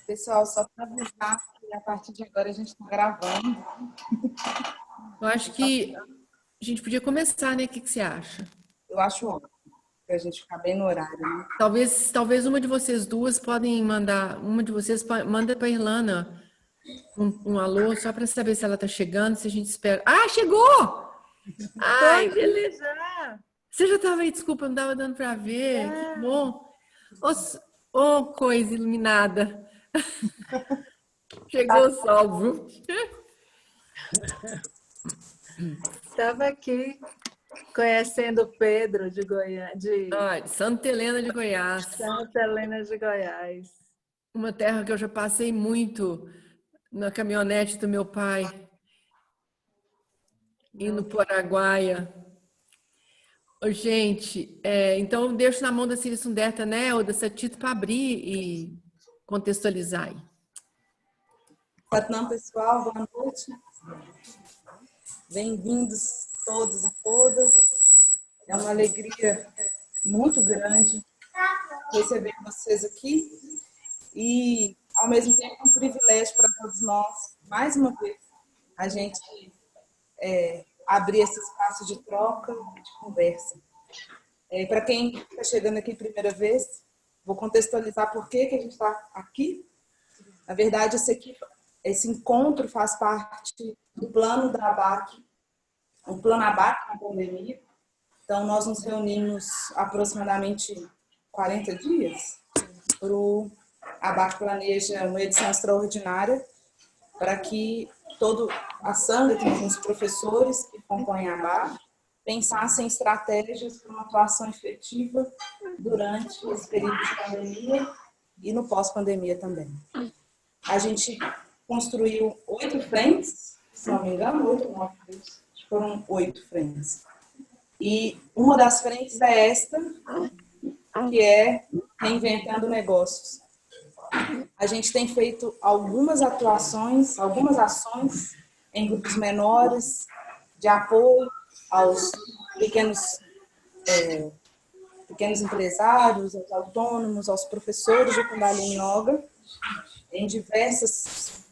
Pessoal, só para avisar que a partir de agora a gente está gravando. Eu acho que a gente podia começar, né? O que você acha? Eu acho ótimo, para a gente ficar bem no horário, né? Talvez uma de vocês duas podem mandar, uma de vocês manda para a Irlana um alô só para saber se ela está chegando, se a gente espera. Ah, chegou! Ai, beleza! Você já estava aí, desculpa, não estava dando para ver. Que bom! Ô, coisa iluminada! Chegou o sol, viu? Estava aqui conhecendo o Pedro de Goiás, de De Santa Helena de Goiás. Santa Helena de Goiás. Uma terra que eu já passei muito na caminhonete do meu pai, indo para o Araguaia. Ô, gente, então eu deixo na mão da Cília Sunderta, né, ou da Satito para abrir e contextualizar aí. Satnam, pessoal, boa noite. Bem-vindos todos e todas. É uma alegria muito grande receber vocês aqui e, ao mesmo tempo, um privilégio para todos nós, mais uma vez, a gente abrir esse espaço de troca, de conversa. Para quem está chegando aqui primeira vez, vou contextualizar por que a gente está aqui. Na verdade, esse encontro faz parte do plano da ABAC, o plano ABAC na pandemia. Então, nós nos reunimos aproximadamente 40 dias. A ABAC planeja uma edição extraordinária para que toda a Sanga, os professores que compõem a ABAC, pensassem em estratégias para uma atuação efetiva durante esse período de pandemia e no pós-pandemia também. A gente construiu 8 frentes, se não me engano, 8 ou 9 frentes, foram 8 frentes. E uma das frentes é esta, que é Reinventando Negócios. A gente tem feito algumas atuações, algumas ações em grupos menores, de apoio aos pequenos empresários, aos autônomos, aos professores de Kundalini Yoga, em diversas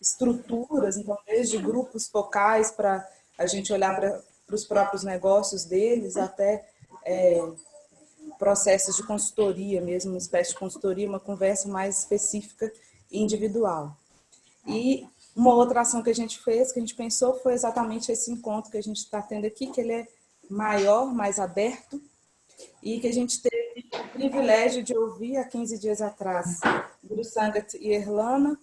estruturas, então desde grupos focais para a gente olhar para os próprios negócios deles, até processos de consultoria mesmo, uma espécie de consultoria, uma conversa mais específica e individual. E uma outra ação que a gente fez, que a gente pensou, foi exatamente esse encontro que a gente está tendo aqui, que ele é maior, mais aberto, e que a gente teve o privilégio de ouvir há 15 dias atrás Guru Sangat e Irlana,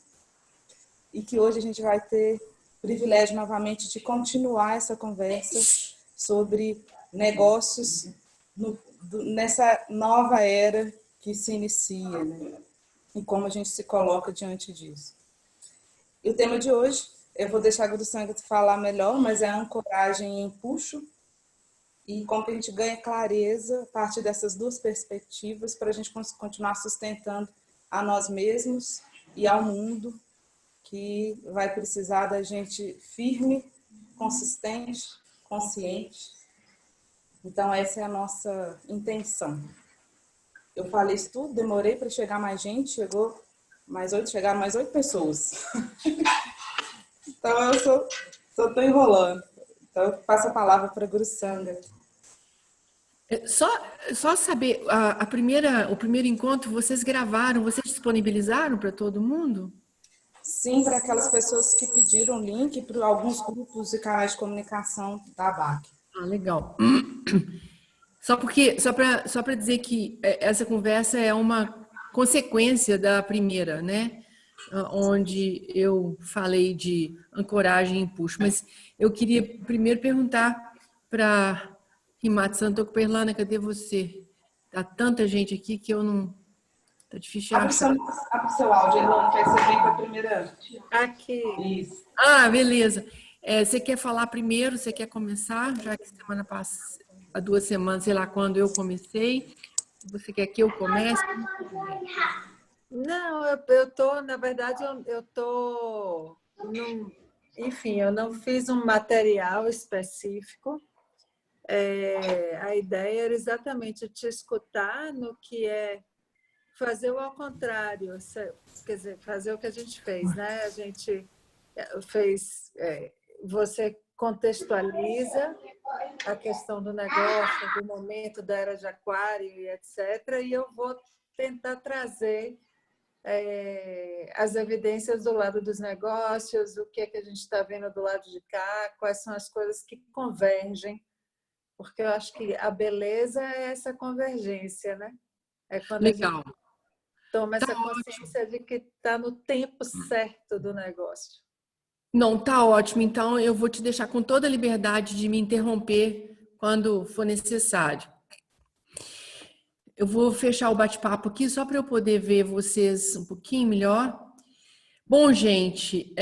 e que hoje a gente vai ter o privilégio novamente de continuar essa conversa sobre negócios nessa nova era que se inicia, né? E como a gente se coloca diante disso. E o tema de hoje, eu vou deixar a Guru Sangat falar melhor, mas é a ancoragem em puxo, e como que a gente ganha clareza a partir dessas duas perspectivas para a gente continuar sustentando a nós mesmos e ao mundo, que vai precisar da gente firme, consistente, consciente. Então, essa é a nossa intenção. Eu falei isso tudo, demorei para chegar mais gente, chegaram mais 8 pessoas. Então, eu só estou enrolando. Então, eu passo a palavra para a Guru Sanga. Só saber, o primeiro encontro vocês gravaram, vocês disponibilizaram para todo mundo? Sim, para aquelas pessoas que pediram link para alguns grupos e canais de comunicação da ABAC. Ah, legal. Só para dizer que essa conversa é uma consequência da primeira, né? Onde eu falei de ancoragem e puxo. Mas eu queria primeiro perguntar para Himat Santoku Perlana, cadê você? Tá tanta gente aqui que eu não... Tá difícil de achar. Abre o seu áudio, Elane, que aí você vem para a primeira. Aqui. Isso. Ah, beleza. Você quer falar primeiro? Você quer começar? Já que semana passada, há 2 semanas, sei lá quando eu comecei. Você quer que eu comece? Não, eu tô, na verdade, eu tô enfim, eu não fiz um material específico. A ideia era exatamente te escutar no que é fazer o ao contrário, quer dizer, fazer o que a gente fez, né? A gente fez, você contextualiza a questão do negócio, do momento da era de Aquário e etc. E eu vou tentar trazer as evidências do lado dos negócios, o que é que a gente está vendo do lado de cá, quais são as coisas que convergem, porque eu acho que a beleza é essa convergência, né? É quando Legal. a gente toma Tá essa consciência ótimo. de que está no tempo certo do negócio. Não, tá ótimo. Então, eu vou te deixar com toda a liberdade de me interromper quando for necessário. Eu vou fechar o bate-papo aqui só para eu poder ver vocês um pouquinho melhor. Bom, gente,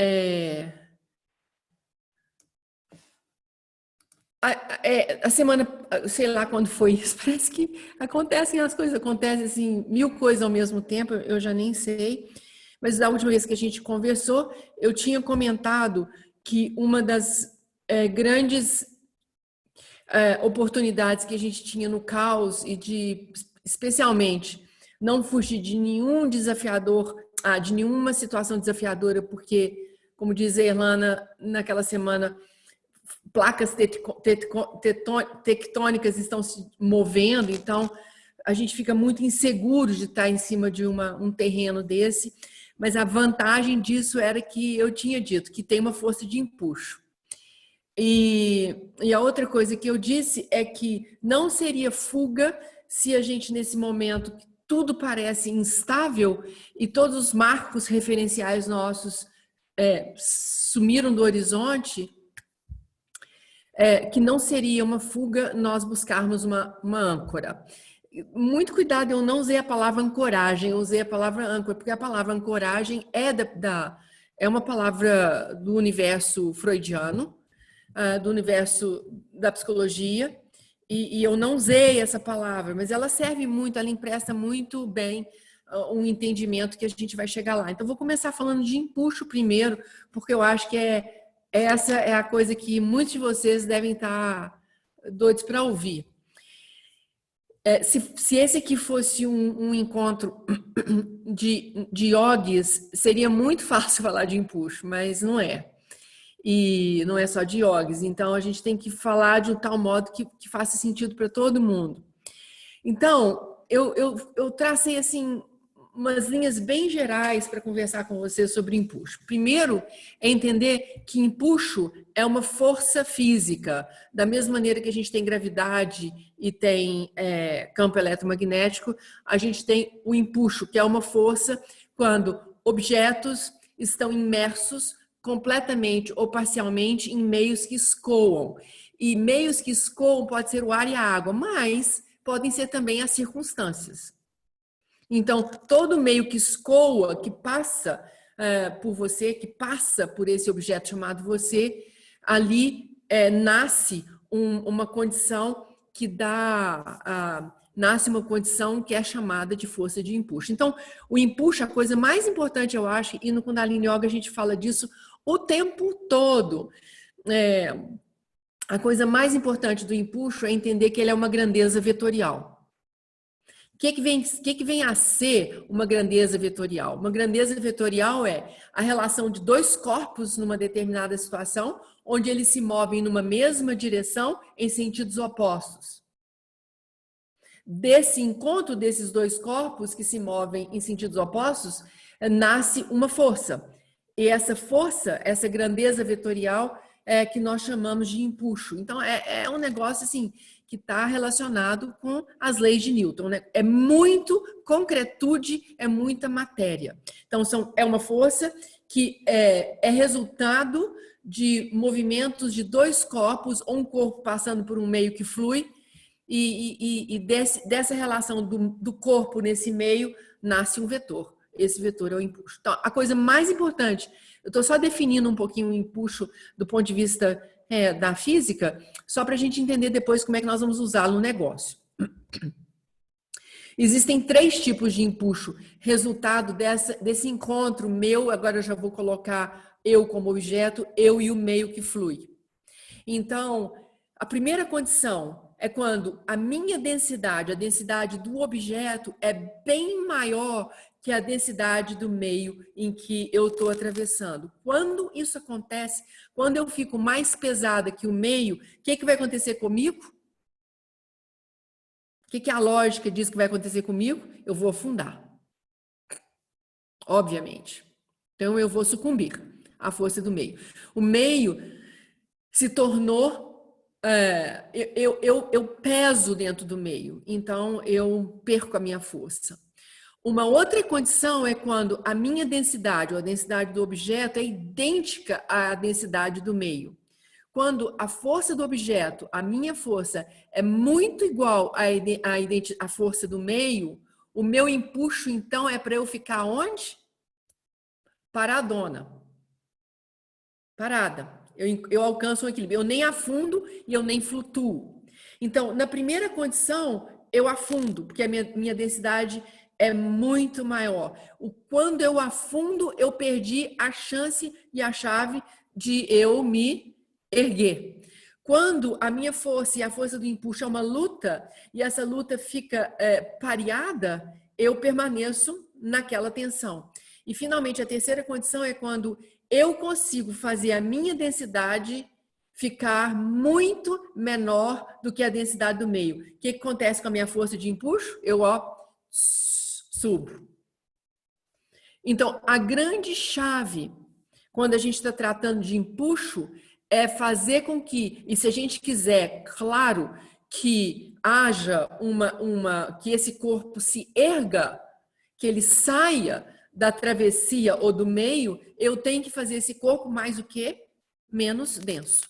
a semana, sei lá quando foi isso, parece que acontecem as coisas, acontecem assim, 1000 coisas ao mesmo tempo, eu já nem sei. Mas da última vez que a gente conversou, eu tinha comentado que uma das grandes oportunidades que a gente tinha no caos e de, especialmente, não fugir de nenhum desafiador, de nenhuma situação desafiadora, porque, como diz a Irlana naquela semana, placas tectônicas estão se movendo, então a gente fica muito inseguro de estar em cima de um terreno desse, mas a vantagem disso era que eu tinha dito que tem uma força de empuxo. E a outra coisa que eu disse é que não seria fuga se a gente, nesse momento, tudo parece instável e todos os marcos referenciais nossos sumiram do horizonte, que não seria uma fuga nós buscarmos uma âncora. Muito cuidado, eu não usei a palavra ancoragem, eu usei a palavra âncora, porque a palavra ancoragem é uma palavra do universo freudiano, do universo da psicologia, e eu não usei essa palavra, mas ela serve muito, ela empresta muito bem um entendimento que a gente vai chegar lá. Então, vou começar falando de empuxo primeiro, porque eu acho que essa é a coisa que muitos de vocês devem estar doidos para ouvir. Se esse aqui fosse um encontro de yogis, seria muito fácil falar de empuxo, mas não é. E não é só de yogis. Então, a gente tem que falar de um tal modo que faça sentido para todo mundo. Então, eu tracei assim umas linhas bem gerais para conversar com você sobre empuxo. Primeiro, é entender que empuxo é uma força física. Da mesma maneira que a gente tem gravidade e tem campo eletromagnético, a gente tem o empuxo, que é uma força quando objetos estão imersos completamente ou parcialmente em meios que escoam. E meios que escoam pode ser o ar e a água, mas podem ser também as circunstâncias. Então, todo meio que escoa, que passa por você, que passa por esse objeto chamado você, ali nasce uma condição que nasce uma condição que é chamada de força de empuxo. Então, o empuxo, a coisa mais importante, eu acho, e no Kundalini Yoga a gente fala disso o tempo todo. A coisa mais importante do empuxo é entender que ele é uma grandeza vetorial. O que vem a ser uma grandeza vetorial? Uma grandeza vetorial é a relação de dois corpos numa determinada situação, onde eles se movem numa mesma direção em sentidos opostos. Desse encontro desses dois corpos que se movem em sentidos opostos, nasce uma força. E essa força, essa grandeza vetorial, é que nós chamamos de empuxo. Então, é um negócio assim que está relacionado com as leis de Newton, né? É muito concretude, é muita matéria. Então, é uma força que é resultado de movimentos de dois corpos, ou um corpo passando por um meio que flui, e dessa relação do corpo nesse meio nasce um vetor. Esse vetor é o empuxo. Então, a coisa mais importante, eu estou só definindo um pouquinho o empuxo do ponto de vista da física, só para a gente entender depois como é que nós vamos usá-lo no negócio. Existem 3 tipos de empuxo, resultado desse encontro meu, agora eu já vou colocar eu como objeto, eu e o meio que flui. Então, a primeira condição é quando a minha densidade, a densidade do objeto é bem maior que a densidade do meio em que eu estou atravessando. Quando isso acontece, quando eu fico mais pesada que o meio, o que vai acontecer comigo? O que a lógica diz que vai acontecer comigo? Eu vou afundar. Obviamente. Então, eu vou sucumbir à força do meio. O meio se tornou... eu peso dentro do meio, então eu perco a minha força. Uma outra condição é quando a minha densidade, ou a densidade do objeto, é idêntica à densidade do meio. Quando a força do objeto, a minha força, é muito igual à força do meio, o meu empuxo, então, é para eu ficar onde? Paradona. Parada. Eu alcanço um equilíbrio. Eu nem afundo e eu nem flutuo. Então, na primeira condição, eu afundo, porque a minha densidade é muito maior. Quando eu afundo, eu perdi a chance e a chave de eu me erguer. Quando a minha força e a força do empuxo é uma luta, e essa luta fica pareada, eu permaneço naquela tensão. E, finalmente, a terceira condição é quando eu consigo fazer a minha densidade ficar muito menor do que a densidade do meio. O que acontece com a minha força de empuxo? Eu subo. Então, a grande chave, quando a gente está tratando de empuxo, é fazer com que, e se a gente quiser, claro, que haja que esse corpo se erga, que ele saia da travessia ou do meio, eu tenho que fazer esse corpo mais o quê? Menos denso.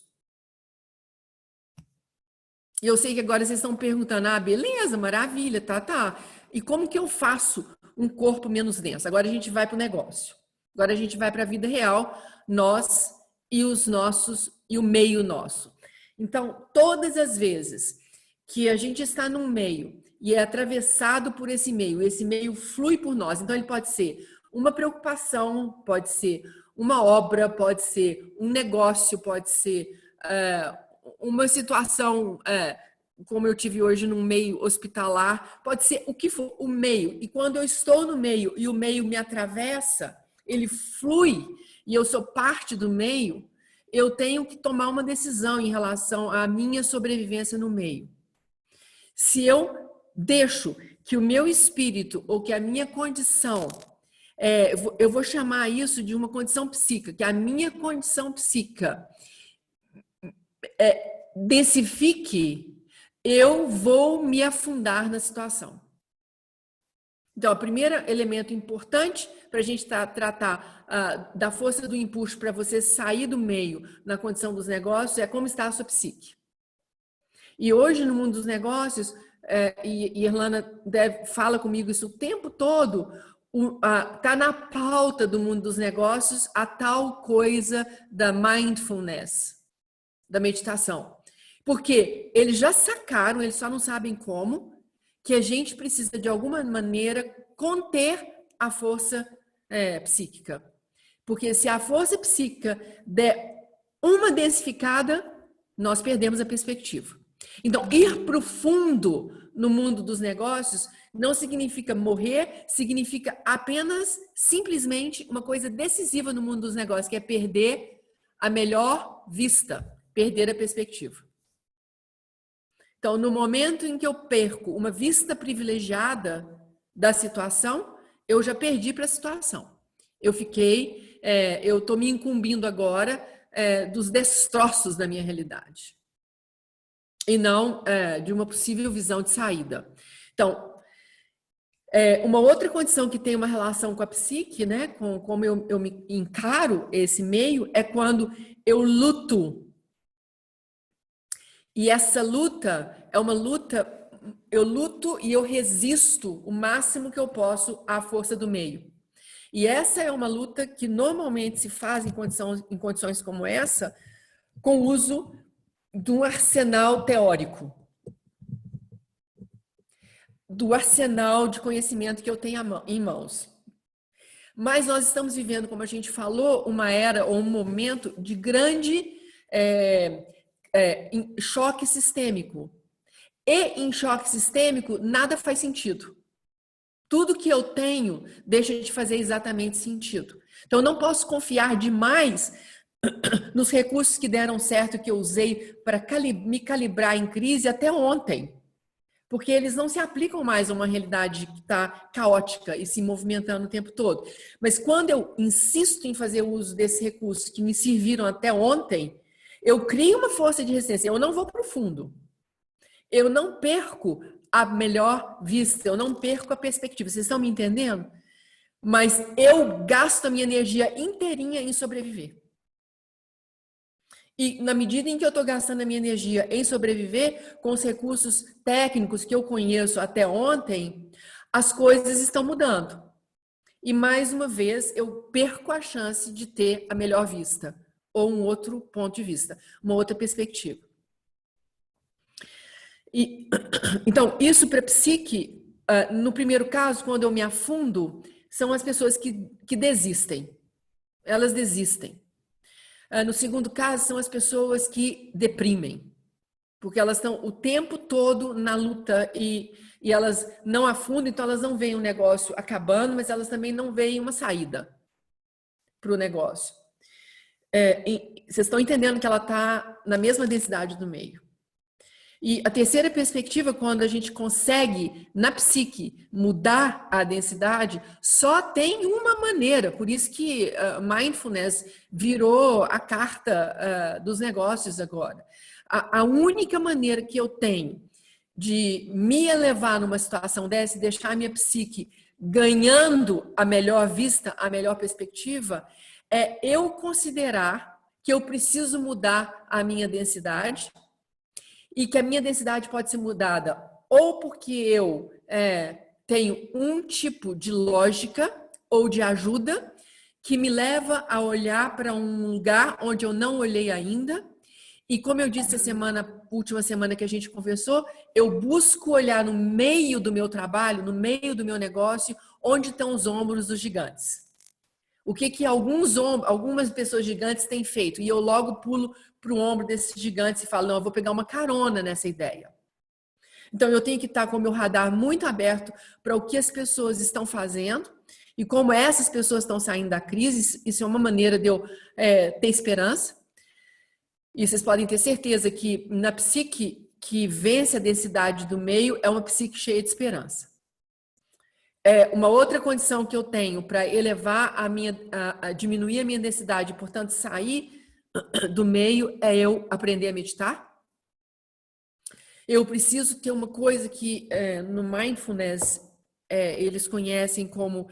E eu sei que agora vocês estão perguntando, beleza, maravilha, tá. E como que eu faço um corpo menos denso? Agora a gente vai para o negócio. Agora a gente vai para a vida real, nós e os nossos, e o meio nosso. Então, todas as vezes que a gente está num meio e é atravessado por esse meio flui por nós. Então, ele pode ser uma preocupação, pode ser uma obra, pode ser um negócio, pode ser uma situação como eu tive hoje num meio hospitalar, pode ser o que for, o meio. E quando eu estou no meio e o meio me atravessa, ele flui e eu sou parte do meio, eu tenho que tomar uma decisão em relação à minha sobrevivência no meio. Se eu deixo que o meu espírito ou que a minha condição, eu vou chamar isso de uma condição psíquica, que a minha condição psíquica densifique, eu vou me afundar na situação. Então, o primeiro elemento importante para a gente tratar da força do empuxo para você sair do meio na condição dos negócios é como está a sua psique. E hoje, no mundo dos negócios, e Irlanda fala comigo isso o tempo todo, está na pauta do mundo dos negócios a tal coisa da mindfulness, da meditação. Porque eles já sacaram, eles só não sabem como, que a gente precisa, de alguma maneira, conter a força psíquica. Porque se a força psíquica der uma densificada, nós perdemos a perspectiva. Então, ir para o fundo no mundo dos negócios não significa morrer, significa apenas, simplesmente, uma coisa decisiva no mundo dos negócios, que é perder a melhor vista, perder a perspectiva. Então, no momento em que eu perco uma vista privilegiada da situação, eu já perdi para a situação. Eu estou me incumbindo agora dos destroços da minha realidade. E não de uma possível visão de saída. Então, uma outra condição que tem uma relação com a psique, né, com como eu me encaro esse meio, é quando eu luto. E essa luta é uma luta, eu luto e eu resisto o máximo que eu posso à força do meio. E essa é uma luta que normalmente se faz em condições como essa, com o uso de um arsenal teórico, do arsenal de conhecimento que eu tenho em mãos. Mas nós estamos vivendo, como a gente falou, uma era ou um momento de grande choque sistêmico. E em choque sistêmico, nada faz sentido. Tudo que eu tenho deixa de fazer exatamente sentido. Então, eu não posso confiar demais nos recursos que deram certo, que eu usei para me calibrar em crise até ontem. Porque eles não se aplicam mais a uma realidade que está caótica e se movimentando o tempo todo. Mas quando eu insisto em fazer uso desses recursos que me serviram até ontem, eu crio uma força de resistência. Eu não vou para o fundo. Eu não perco a melhor vista, eu não perco a perspectiva. Vocês estão me entendendo? Mas eu gasto a minha energia inteirinha em sobreviver. E na medida em que eu estou gastando a minha energia em sobreviver, com os recursos técnicos que eu conheço até ontem, as coisas estão mudando. E mais uma vez, eu perco a chance de ter a melhor vista, ou um outro ponto de vista, uma outra perspectiva. Então, isso para a psique, no primeiro caso, quando eu me afundo, são as pessoas que desistem. Elas desistem. No segundo caso, são as pessoas que deprimem, porque elas estão o tempo todo na luta e elas não afundam, então elas não veem o negócio acabando, mas elas também não veem uma saída para o negócio. Vocês estão entendendo que ela está na mesma densidade do meio. E a terceira perspectiva, quando a gente consegue, na psique, mudar a densidade, só tem uma maneira. Por isso que mindfulness virou a carta dos negócios agora. A única maneira que eu tenho de me elevar numa situação dessa e deixar a minha psique ganhando a melhor vista, a melhor perspectiva, é eu considerar que eu preciso mudar a minha densidade, e que a minha densidade pode ser mudada ou porque eu tenho um tipo de lógica ou de ajuda que me leva a olhar para um lugar onde eu não olhei ainda. E como eu disse última semana que a gente conversou, eu busco olhar no meio do meu trabalho, no meio do meu negócio, onde estão os ombros dos gigantes. O que algumas pessoas gigantes têm feito? E eu logo pulo para o ombro desses gigantes e falo, não, eu vou pegar uma carona nessa ideia. Então, eu tenho que estar com o meu radar muito aberto para o que as pessoas estão fazendo e como essas pessoas estão saindo da crise. Isso é uma maneira de eu ter esperança. E vocês podem ter certeza que na psique que vence a densidade do meio é uma psique cheia de esperança. Uma outra condição que eu tenho para elevar diminuir a minha densidade, portanto, sair do meio, é eu aprender a meditar. Eu preciso ter uma coisa que no mindfulness eles conhecem como,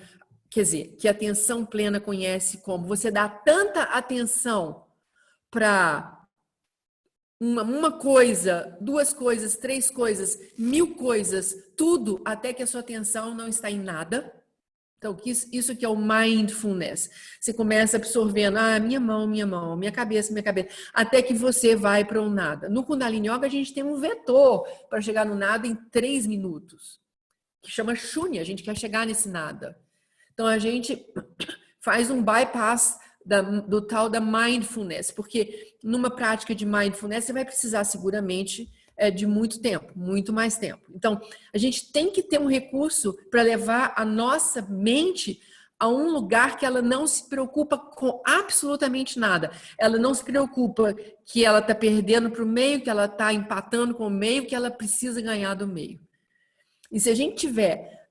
quer dizer, que a atenção plena conhece como você dá tanta atenção para uma coisa, duas coisas, três coisas, 1000 coisas, tudo, até que a sua atenção não está em nada. Então, isso que é o mindfulness. Você começa absorvendo, minha mão, minha cabeça, até que você vai para o nada. No Kundalini Yoga, a gente tem um vetor para chegar no nada em 3 minutos, que chama Shunya, a gente quer chegar nesse nada. Então, a gente faz um bypass do tal da mindfulness, porque numa prática de mindfulness, você vai precisar seguramente de muito tempo, muito mais tempo. Então, a gente tem que ter um recurso para levar a nossa mente a um lugar que ela não se preocupa com absolutamente nada. Ela não se preocupa que ela está perdendo para o meio, que ela está empatando com o meio, que ela precisa ganhar do meio. E se a gente tiver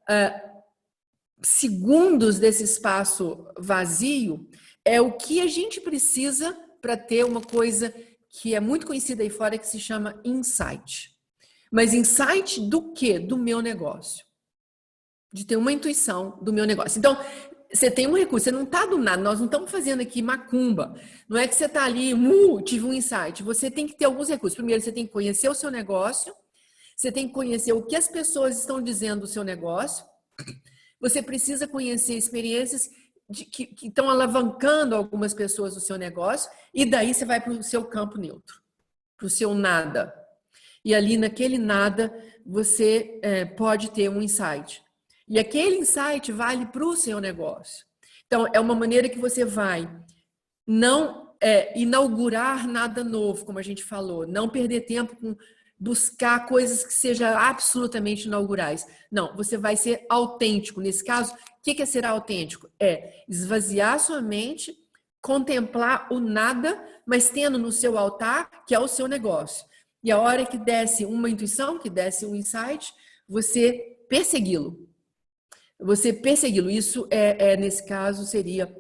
segundos desse espaço vazio, é o que a gente precisa para ter uma coisa que é muito conhecida aí fora, que se chama insight. Mas insight do quê? Do meu negócio. De ter uma intuição do meu negócio. Então, você tem um recurso, você não está do nada, nós não estamos fazendo aqui macumba. Não é que você está ali, tive um insight. Você tem que ter alguns recursos. Primeiro, você tem que conhecer o seu negócio, você tem que conhecer o que as pessoas estão dizendo do seu negócio, você precisa conhecer experiências que estão alavancando algumas pessoas do seu negócio, e daí você vai para o seu campo neutro, para o seu nada. E ali naquele nada você pode ter um insight. E aquele insight vale para o seu negócio. Então, é uma maneira que você vai não inaugurar nada novo, como a gente falou, não perder tempo com buscar coisas que sejam absolutamente inaugurais. Não, você vai ser autêntico. Nesse caso, o que é ser autêntico? É esvaziar sua mente, contemplar o nada, mas tendo no seu altar, que é o seu negócio. E a hora que desce uma intuição, que desce um insight, você persegui-lo. Você persegui-lo. Isso, nesse caso, seria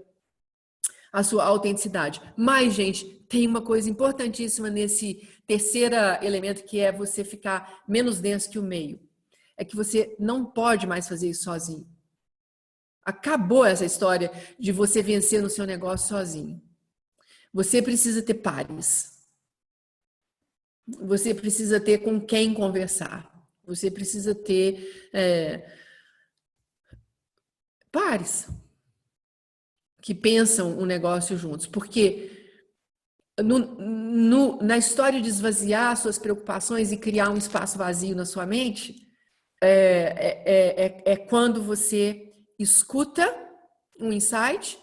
a sua autenticidade. Mas, gente, tem uma coisa importantíssima nesse terceiro elemento, que é você ficar menos denso que o meio. É que você não pode mais fazer isso sozinho. Acabou essa história de você vencer no seu negócio sozinho. Você precisa ter pares. Você precisa ter com quem conversar. Você precisa ter pares que pensam um negócio juntos. Porque na história de esvaziar suas preocupações e criar um espaço vazio na sua mente, é quando você escuta um insight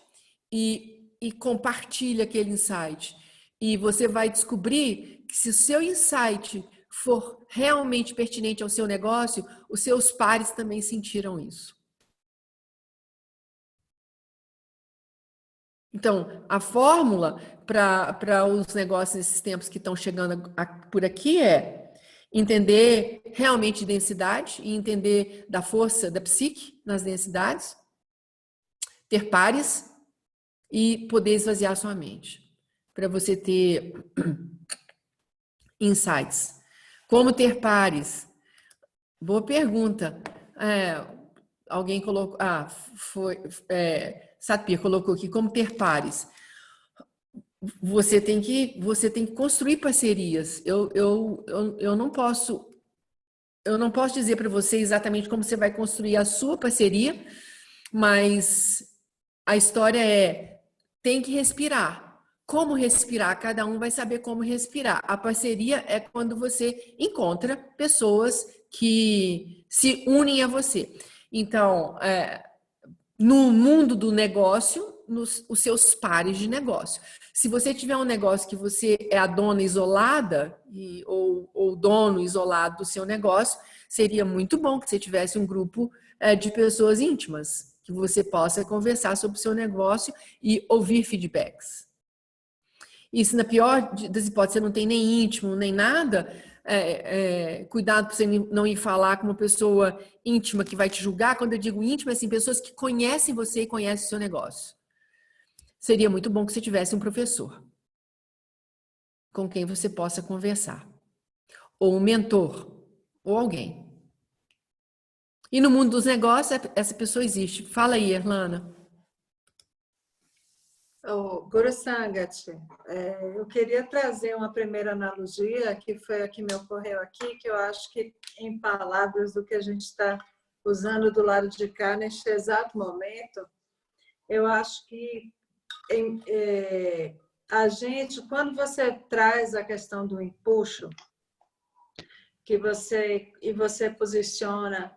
e compartilha aquele insight. E você vai descobrir que se o seu insight for realmente pertinente ao seu negócio, os seus pares também sentiram isso. Então, a fórmula para os negócios nesses tempos que estão chegando por aqui é entender realmente densidade e entender da força da psique nas densidades, ter pares e poder esvaziar sua mente, para você ter insights. Como ter pares? Boa pergunta. Alguém colocou... Sapir colocou aqui, como ter pares. Você tem que construir parcerias. Eu não posso dizer para você exatamente como você vai construir a sua parceria, mas a história tem que respirar. Como respirar? Cada um vai saber como respirar. A parceria é quando você encontra pessoas que se unem a você. Então, no mundo do negócio, os seus pares de negócio. Se você tiver um negócio que você é a dona isolada ou dono isolado do seu negócio, seria muito bom que você tivesse um grupo de pessoas íntimas, que você possa conversar sobre o seu negócio e ouvir feedbacks. E se na pior das hipóteses você não tem nem íntimo, nem nada, cuidado para você não ir falar com uma pessoa íntima que vai te julgar. Quando eu digo íntima, assim, pessoas que conhecem você e conhecem o seu negócio. Seria muito bom que você tivesse um professor com quem você possa conversar. Ou um mentor, ou alguém. E no mundo dos negócios, essa pessoa existe. Fala aí, Erlana. Guru Sangat, eu queria trazer uma primeira analogia, que foi a que me ocorreu aqui, que eu acho que, em palavras do que a gente está usando do lado de cá, neste exato momento, eu acho que a gente, quando você traz a questão do empuxo, que você posiciona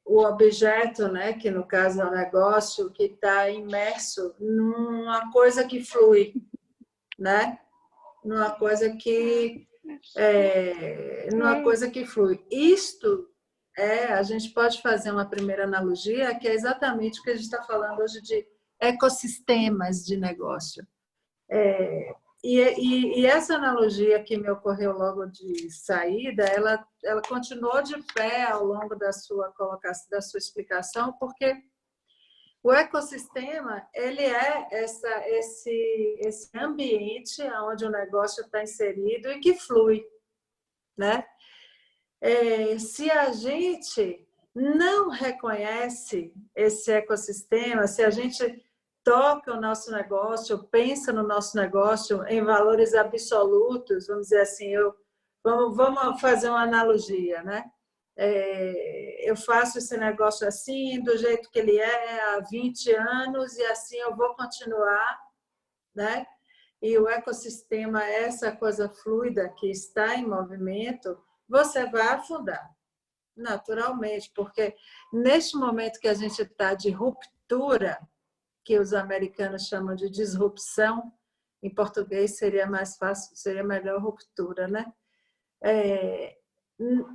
o objeto, né, que no caso é o negócio, que está imerso numa coisa que flui, né? Numa coisa que flui. Isto a gente pode fazer uma primeira analogia, que é exatamente o que a gente está falando hoje de ecossistemas de negócio. E essa analogia que me ocorreu logo de saída, ela continuou de pé ao longo da sua colocação, da sua explicação, porque o ecossistema ele é esse ambiente onde o negócio está inserido e que flui, né? Se a gente não reconhece esse ecossistema, se a gente toca o nosso negócio, pensa no nosso negócio em valores absolutos, vamos dizer assim, vamos fazer uma analogia, né? Eu faço esse negócio assim, do jeito que ele é há 20 anos e assim eu vou continuar, né? E o ecossistema, essa coisa fluida que está em movimento, você vai afundar, naturalmente, porque neste momento que a gente está de ruptura, que os americanos chamam de disrupção, em português seria mais fácil, seria melhor ruptura, né?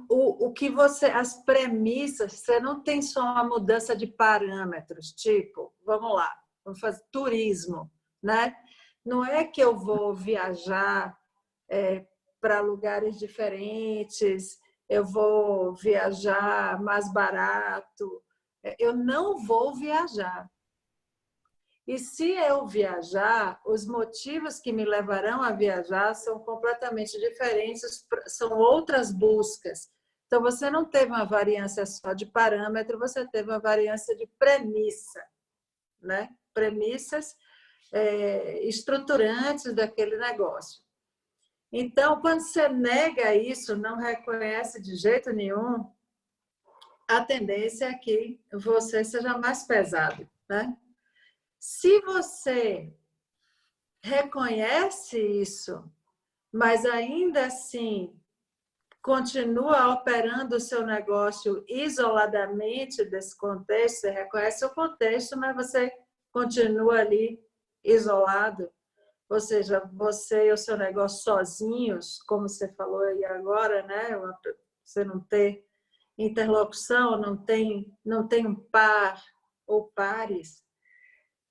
O que as premissas, você não tem só uma mudança de parâmetros, tipo, vamos lá, vamos fazer turismo, né? Não é que eu vou viajar para lugares diferentes, eu vou viajar mais barato, eu não vou viajar. E se eu viajar, os motivos que me levarão a viajar são completamente diferentes, são outras buscas. Então, você não teve uma variância só de parâmetro, você teve uma variância de premissa, né? Premissas estruturantes daquele negócio. Então, quando você nega isso, não reconhece de jeito nenhum, a tendência é que você seja mais pesado, né? Se você reconhece isso, mas ainda assim continua operando o seu negócio isoladamente desse contexto, você reconhece o contexto, mas você continua ali isolado, ou seja, você e o seu negócio sozinhos, como você falou aí agora, né? Você não tem interlocução, não tem um par ou pares,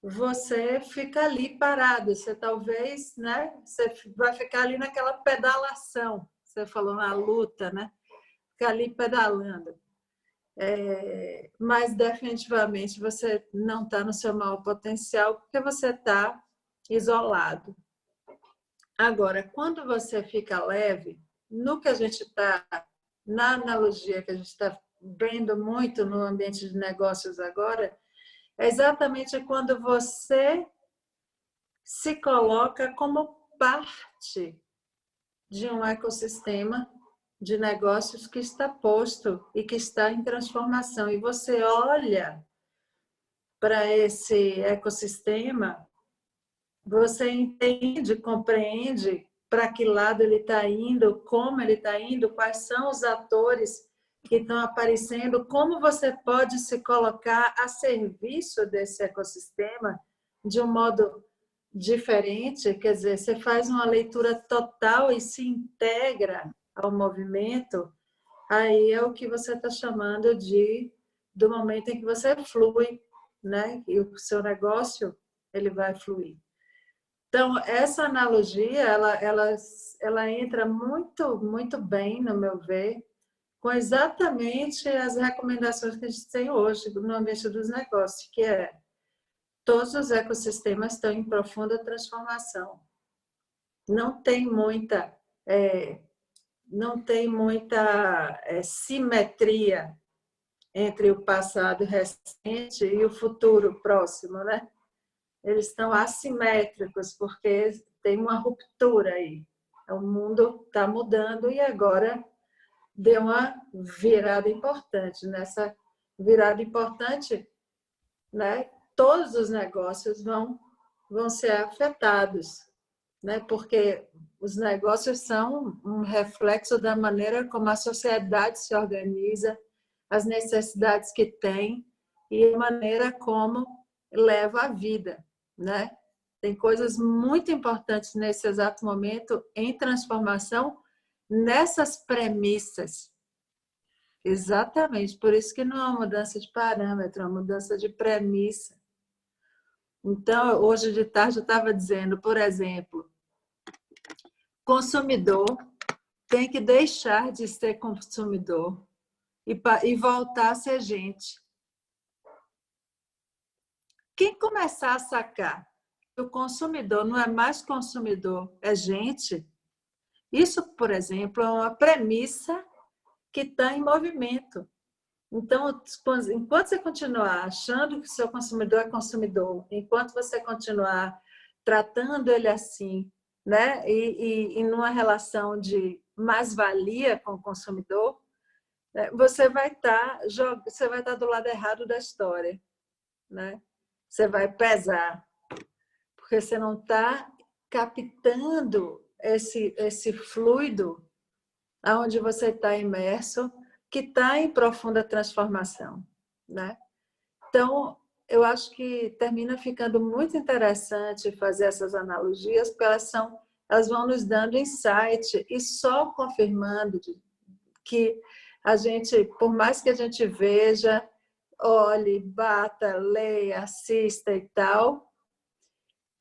você fica ali parado, você talvez, né? Você vai ficar ali naquela pedalação, você falou na luta, né? Ficar ali pedalando. Mas definitivamente você não está no seu maior potencial porque você está isolado. Agora, quando você fica leve, no que a gente está, na analogia que a gente está vendo muito no ambiente de negócios agora, é exatamente quando você se coloca como parte de um ecossistema de negócios que está posto e que está em transformação. E você olha para esse ecossistema, você entende, compreende para que lado ele está indo, como ele está indo, quais são os atores que estão aparecendo, como você pode se colocar a serviço desse ecossistema de um modo diferente, quer dizer, você faz uma leitura total e se integra ao movimento, aí é o que você está chamando do momento em que você flui, né? E o seu negócio ele vai fluir. Então, essa analogia, ela entra muito bem, no meu ver, com exatamente as recomendações que a gente tem hoje no ambiente dos negócios, que é todos os ecossistemas estão em profunda transformação. Não tem muita simetria entre o passado recente e o futuro próximo, né? Eles estão assimétricos, porque tem uma ruptura aí. O mundo está mudando e agora deu uma virada importante. Nessa virada importante, né, todos os negócios vão ser afetados, né? Porque os negócios são um reflexo da maneira como a sociedade se organiza, as necessidades que tem e a maneira como leva a vida, né? Tem coisas muito importantes nesse exato momento em transformação nessas premissas. Exatamente, por isso que não é uma mudança de parâmetro, é uma mudança de premissa. Então, hoje de tarde eu estava dizendo, por exemplo, consumidor tem que deixar de ser consumidor e voltar a ser gente. Quem começar a sacar que o consumidor não é mais consumidor, é gente, isso, por exemplo, é uma premissa que está em movimento. Então, enquanto você continuar achando que o seu consumidor é consumidor, enquanto você continuar tratando ele assim, né, e numa relação de mais-valia com o consumidor, né, você vai estar do lado errado da história, né? Você vai pesar, porque você não está captando esse fluido onde você está imerso, que está em profunda transformação, né? Então, eu acho que termina ficando muito interessante fazer essas analogias, porque elas vão nos dando insight e só confirmando que a gente, por mais que a gente veja, olhe, bata, leia, assista e tal,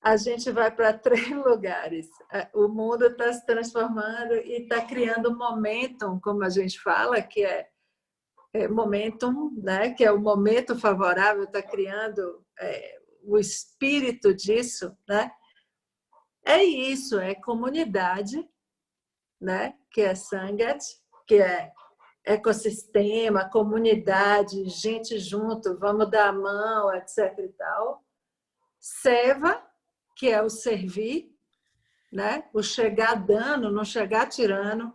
a gente vai para 3 lugares. O mundo está se transformando e está criando um momentum, como a gente fala, que é momentum, né? Que é o momento favorável, está criando o espírito disso, né? É isso, é comunidade, né? Que é Sangat, que é ecossistema, comunidade, gente junto, vamos dar a mão, etc. e tal. Seva, que é o servir, né? O chegar dando, não chegar tirando,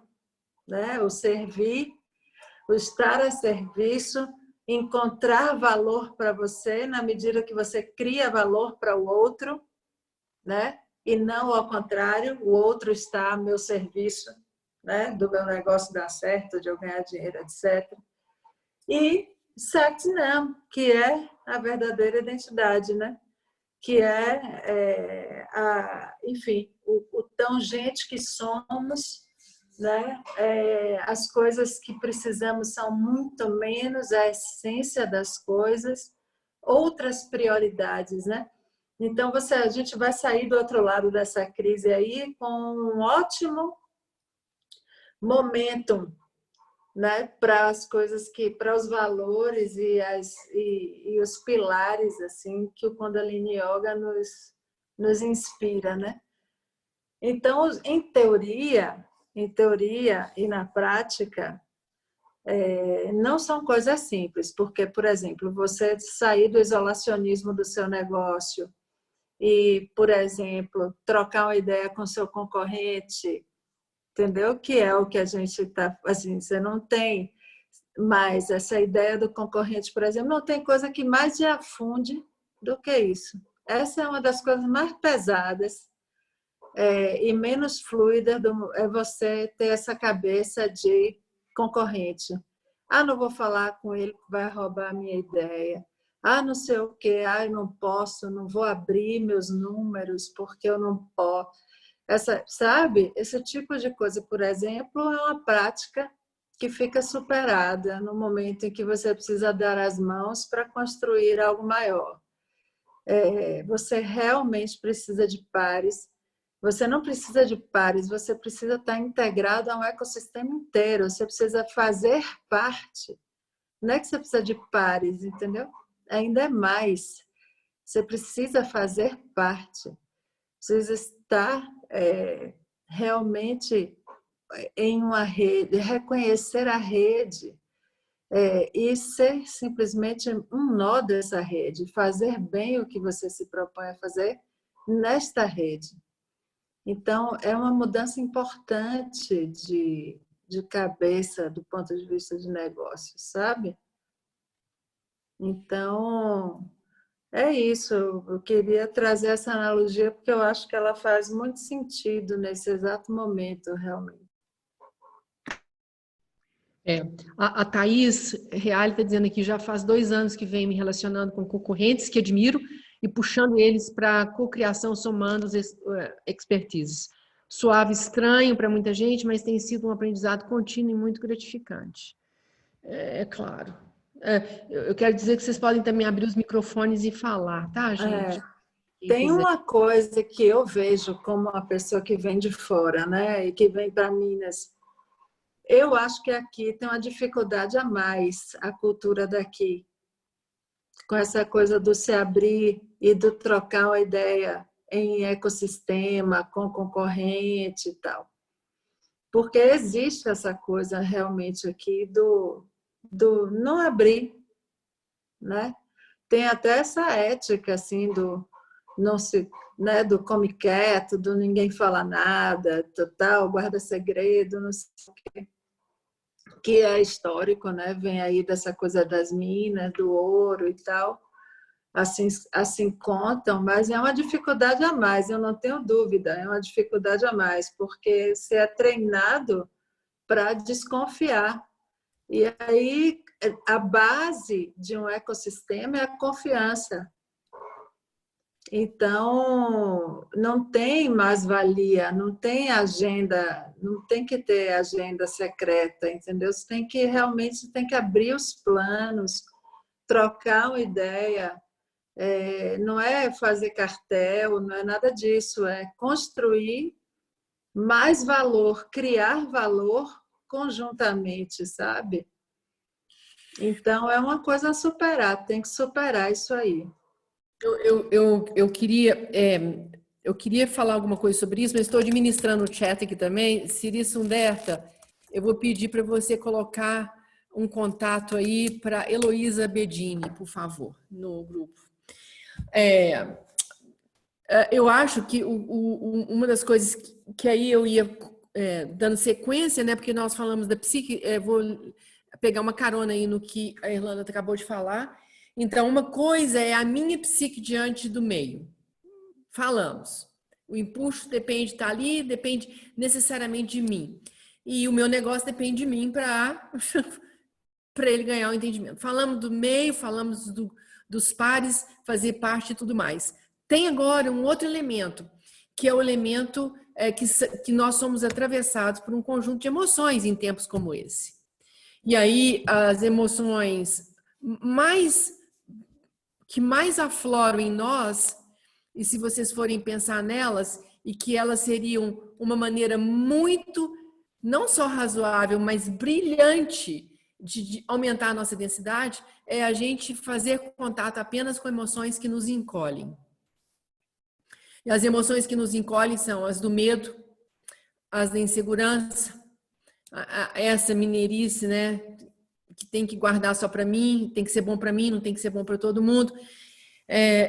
né? O servir, o estar a serviço, encontrar valor para você na medida que você cria valor para o outro, né? E não ao contrário, o outro está a meu serviço, né? Do meu negócio dar certo, de eu ganhar dinheiro, etc. E Satnam, que é a verdadeira identidade, né? Que enfim, o tão gente que somos, né? As coisas que precisamos são muito menos a essência das coisas, outras prioridades, né? Então, a gente vai sair do outro lado dessa crise aí com um ótimo momento, né, para as coisas para os valores e os pilares assim que o Kundalini Yoga nos inspira, né? Então, em teoria e na prática, não são coisas simples, porque, por exemplo, você sair do isolacionismo do seu negócio e, por exemplo, trocar uma ideia com seu concorrente, entendeu? Que é o que a gente está, assim, você não tem mais essa ideia do concorrente, por exemplo, não tem coisa que mais te afunde do que isso. Essa é uma das coisas mais pesadas e menos fluida, é você ter essa cabeça de concorrente. Ah, não vou falar com ele que vai roubar a minha ideia. Ah, não sei o quê, ah, não posso, não vou abrir meus números porque eu não posso. Sabe? Esse tipo de coisa, por exemplo, é uma prática que fica superada no momento em que você precisa dar as mãos para construir algo maior. Você realmente precisa de pares. Você não precisa de pares, você precisa estar integrado a um ecossistema inteiro. Você precisa fazer parte. Não é que você precisa de pares, entendeu? Ainda é mais. Você precisa fazer parte. Precisa estar realmente em uma rede, reconhecer a rede e ser simplesmente um nó dessa rede, fazer bem o que você se propõe a fazer nesta rede. Então, é uma mudança importante de cabeça do ponto de vista de negócio, sabe? Então, é isso. Eu queria trazer essa analogia porque eu acho que ela faz muito sentido nesse exato momento, realmente. A Thaís Reale está dizendo aqui, já faz 2 anos que vem me relacionando com concorrentes que admiro e puxando eles para a cocriação, somando as expertises. Suave, estranho para muita gente, mas tem sido um aprendizado contínuo e muito gratificante. Claro. Eu quero dizer que vocês podem também abrir os microfones e falar, tá, gente? Tem uma coisa que eu vejo como uma pessoa que vem de fora, né, e que vem para Minas. Eu acho que aqui tem uma dificuldade a mais, a cultura daqui, com essa coisa do se abrir e do trocar uma ideia em ecossistema, com concorrente e tal. Porque existe essa coisa realmente aqui do não abrir, né? Tem até essa ética assim do não se, né, do come quieto, do ninguém fala nada, total, guarda segredo, não sei o quê. Que é histórico, né? Vem aí dessa coisa das minas, do ouro e tal. Assim contam, mas é uma dificuldade a mais, eu não tenho dúvida, é uma dificuldade a mais, porque você é treinado para desconfiar. E aí a base de um ecossistema é a confiança. Então, não tem mais-valia, não tem agenda, não tem que ter agenda secreta, entendeu? Você tem que realmente tem que abrir os planos, trocar uma ideia. Não é fazer cartel, não é nada disso, é construir mais valor, criar valor conjuntamente, sabe? Então, é uma coisa a superar, tem que superar isso aí. Eu queria falar alguma coisa sobre isso, mas estou administrando o chat aqui também. Siri Sunderta, eu vou pedir para você colocar um contato aí para Heloísa Bedini, por favor, no grupo. Eu acho que uma das coisas que aí eu ia dando sequência, né, porque nós falamos da psique, vou pegar uma carona aí no que a Irlanda acabou de falar. Então, uma coisa é a minha psique diante do meio. Falamos. O empuxo depende de estar ali, depende necessariamente de mim. E o meu negócio depende de mim para ele ganhar o entendimento. Falamos do meio, falamos dos pares, fazer parte e tudo mais. Tem agora um outro elemento, que é o elemento que nós somos atravessados por um conjunto de emoções em tempos como esse. E aí, as emoções que mais afloram em nós, e se vocês forem pensar nelas, e que elas seriam uma maneira muito, não só razoável, mas brilhante de aumentar a nossa densidade, é a gente fazer contato apenas com emoções que nos encolhem. E as emoções que nos encolhem são as do medo, as da insegurança, essa mineirice, né? Que tem que guardar só para mim, tem que ser bom para mim, não tem que ser bom para todo mundo.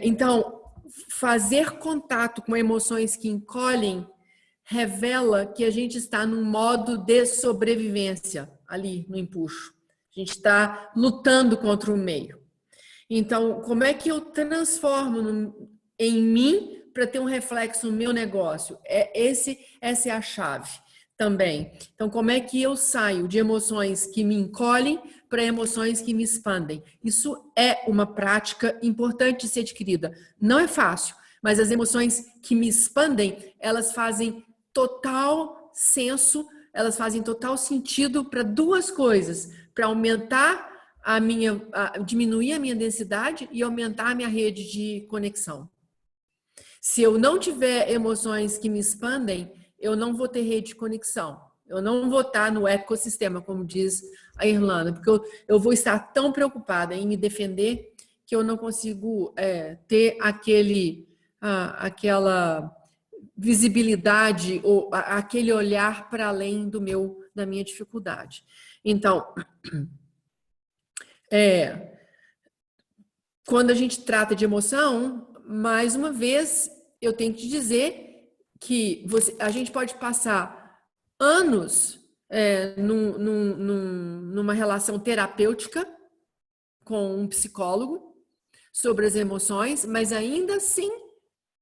Então, fazer contato com emoções que encolhem revela que a gente está num modo de sobrevivência ali no empuxo. A gente está lutando contra o meio. Então, como é que eu transformo em mim para ter um reflexo no meu negócio? Essa é a chave também. Então, como é que eu saio de emoções que me encolhem para emoções que me expandem? Isso é uma prática importante de ser adquirida. Não é fácil, mas as emoções que me expandem, elas fazem total senso, elas fazem total sentido para duas coisas: para aumentar diminuir a minha densidade e aumentar a minha rede de conexão. Se eu não tiver emoções que me expandem, eu não vou ter rede de conexão. Eu não vou estar no ecossistema, como diz a Irlanda, porque eu vou estar tão preocupada em me defender que eu não consigo ter aquela visibilidade ou aquele olhar para além da minha dificuldade. Então, quando a gente trata de emoção, mais uma vez, eu tenho que te dizer que a gente pode passar anos numa relação terapêutica com um psicólogo sobre as emoções, mas ainda assim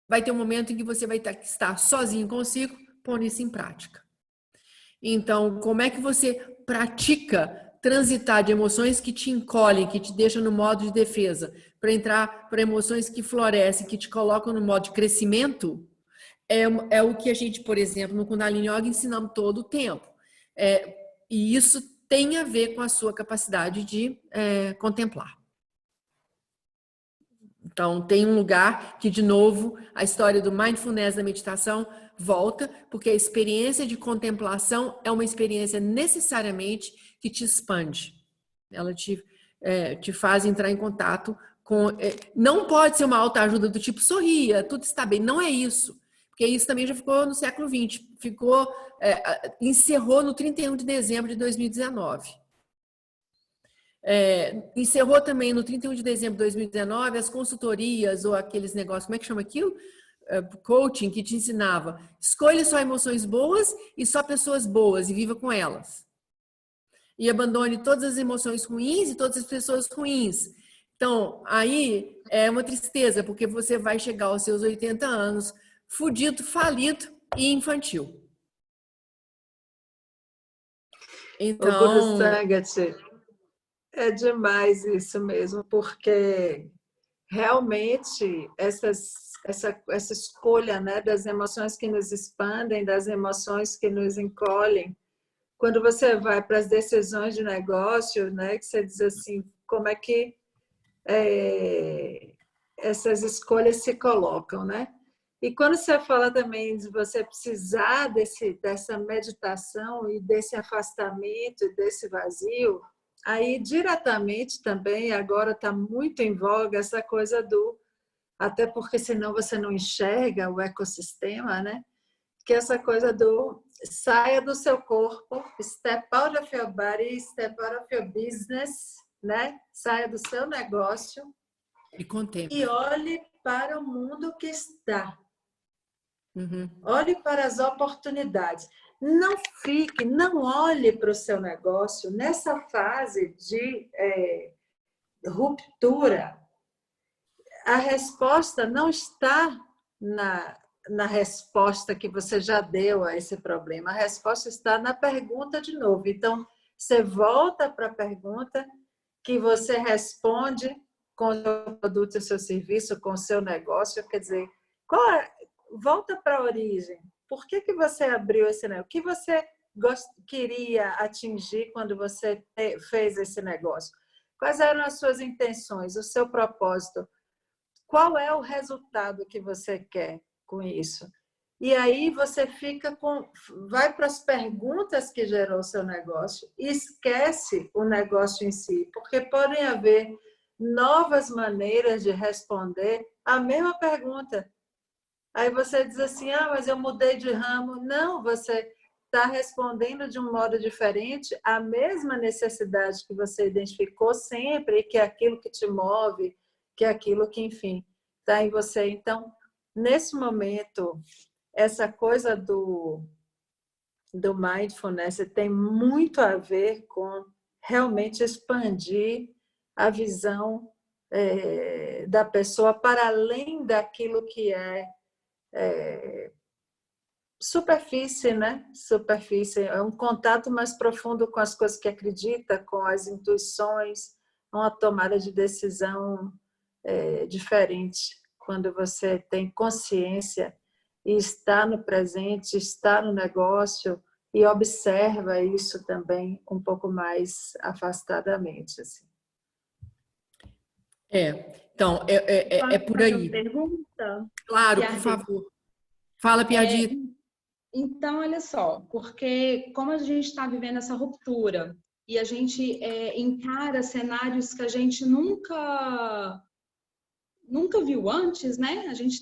vai ter um momento em que você vai estar sozinho consigo, pondo isso em prática. Então, como é que você pratica transitar de emoções que te encolhem, que te deixam no modo de defesa, para entrar para emoções que florescem, que te colocam no modo de crescimento? É o que a gente, por exemplo, no Kundalini Yoga ensinamos todo o tempo. E isso tem a ver com a sua capacidade de contemplar. Então, tem um lugar que, de novo, a história do mindfulness, da meditação, volta, porque a experiência de contemplação é uma experiência necessariamente que te expande. Ela te faz entrar em contato com... não pode ser uma autoajuda do tipo, sorria, tudo está bem. Não é isso. Porque isso também já ficou no século XX. Encerrou no 31 de dezembro de 2019. Encerrou também no 31 de dezembro de 2019 as consultorias ou aqueles negócios, como é que chama aquilo? Coaching, que te ensinava: escolha só emoções boas e só pessoas boas e viva com elas. E abandone todas as emoções ruins e todas as pessoas ruins. Então, aí é uma tristeza, porque você vai chegar aos seus 80 anos fudido, falido e infantil. Então... É demais isso mesmo, porque realmente essa escolha, né, das emoções que nos expandem, das emoções que nos encolhem, quando você vai para as decisões de negócio, né, que você diz assim, como é que essas escolhas se colocam, né? E quando você fala também de você precisar dessa meditação e desse afastamento, e desse vazio, aí diretamente também agora está muito em voga essa coisa do, até porque senão você não enxerga o ecossistema, né? Que é essa coisa do saia do seu corpo, step out of your body, step out of your business, né? Saia do seu negócio E contemple. e olhe para o mundo que está. Uhum. Olhe para as oportunidades. Não olhe para o seu negócio nessa fase de ruptura. A resposta não está na resposta que você já deu a esse problema. A resposta está na pergunta de novo. Então, você volta para a pergunta que você responde com o seu produto e o seu serviço, com o seu negócio. Quer dizer, volta para a origem. Por que você abriu esse negócio? O que você queria atingir quando você fez esse negócio? Quais eram as suas intenções, o seu propósito? Qual é o resultado que você quer com isso? E aí você vai para as perguntas que gerou o seu negócio e esquece o negócio em si, porque podem haver novas maneiras de responder a mesma pergunta. Aí você diz assim, mas eu mudei de ramo. Não, você está respondendo de um modo diferente a mesma necessidade que você identificou sempre, que é aquilo que te move, que é aquilo que, enfim, está em você. Então, nesse momento, essa coisa do mindfulness tem muito a ver com realmente expandir a visão da pessoa para além daquilo que é superfície, né? Superfície é um contato mais profundo com as coisas que acredita, com as intuições, uma tomada de decisão diferente quando você tem consciência e está no presente, está no negócio e observa isso também um pouco mais afastadamente, assim. Então, é por aí. Uma pergunta? Claro, Piardê. por favor. Fala, Piardita. Então, olha só, porque como a gente está vivendo essa ruptura e a gente encara cenários que a gente nunca viu antes, né? A gente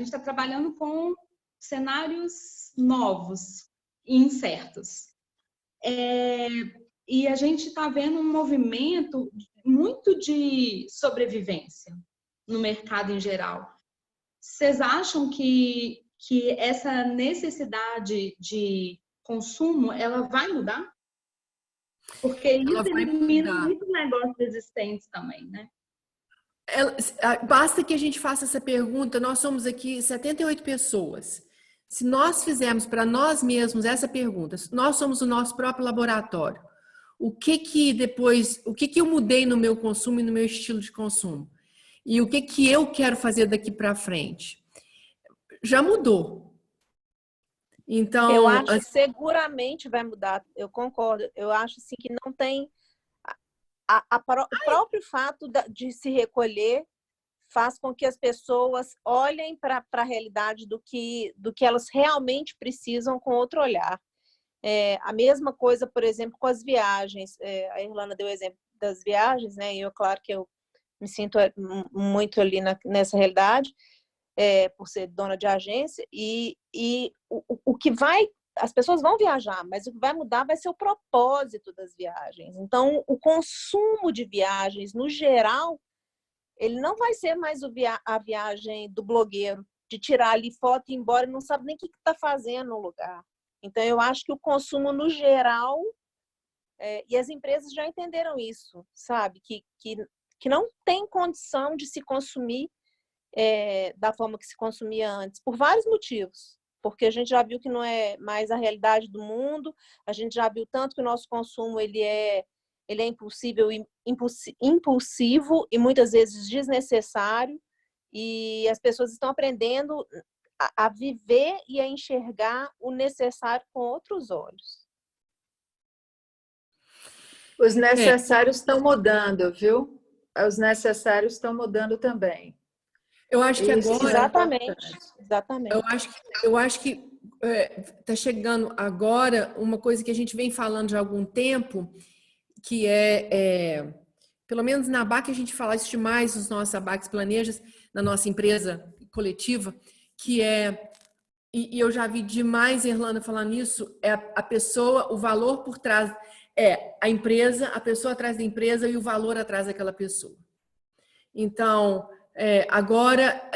está trabalhando com cenários novos e incertos. E a gente está vendo um movimento muito de sobrevivência no mercado em geral. Vocês acham que essa necessidade de consumo ela vai mudar? Porque isso elimina muitos negócios existentes também, né? Basta que a gente faça essa pergunta. Nós somos aqui 78 pessoas. Se nós fizermos para nós mesmos essa pergunta, nós somos o nosso próprio laboratório. O que eu mudei no meu consumo e no meu estilo de consumo? E o que eu quero fazer daqui para frente? Já mudou. Então, eu acho que seguramente vai mudar. Eu concordo. Eu acho assim, que não tem o próprio fato de se recolher faz com que as pessoas olhem para a realidade do que elas realmente precisam com outro olhar. A mesma coisa, por exemplo, com as viagens. A Irlanda deu o exemplo das viagens, né? E claro que eu me sinto muito ali nessa realidade, por ser dona de agência. E o que as pessoas vão viajar, mas o que vai mudar vai ser o propósito das viagens. Então, o consumo de viagens, no geral, ele não vai ser mais a viagem do blogueiro, de tirar ali foto e ir embora e não sabe nem o que está fazendo no lugar. Então, eu acho que o consumo, no geral, e as empresas já entenderam isso, sabe? Que não tem condição de se consumir da forma que se consumia antes, por vários motivos. Porque a gente já viu que não é mais a realidade do mundo, a gente já viu tanto que o nosso consumo ele é ele é impulsivo e muitas vezes desnecessário, e as pessoas estão aprendendo a viver e a enxergar o necessário com outros olhos. Os necessários estão mudando, viu? Os necessários estão mudando também. Eu acho que Isso agora... Exatamente, exatamente. Eu acho que está chegando agora uma coisa que a gente vem falando já há algum tempo, que pelo menos na ABAC a gente fala isso demais nos nossos ABACs Planejas, na nossa empresa coletiva, que e eu já vi demais Irlanda falando isso, é a pessoa, o valor por trás, a empresa, a pessoa atrás da empresa e o valor atrás daquela pessoa. Então, agora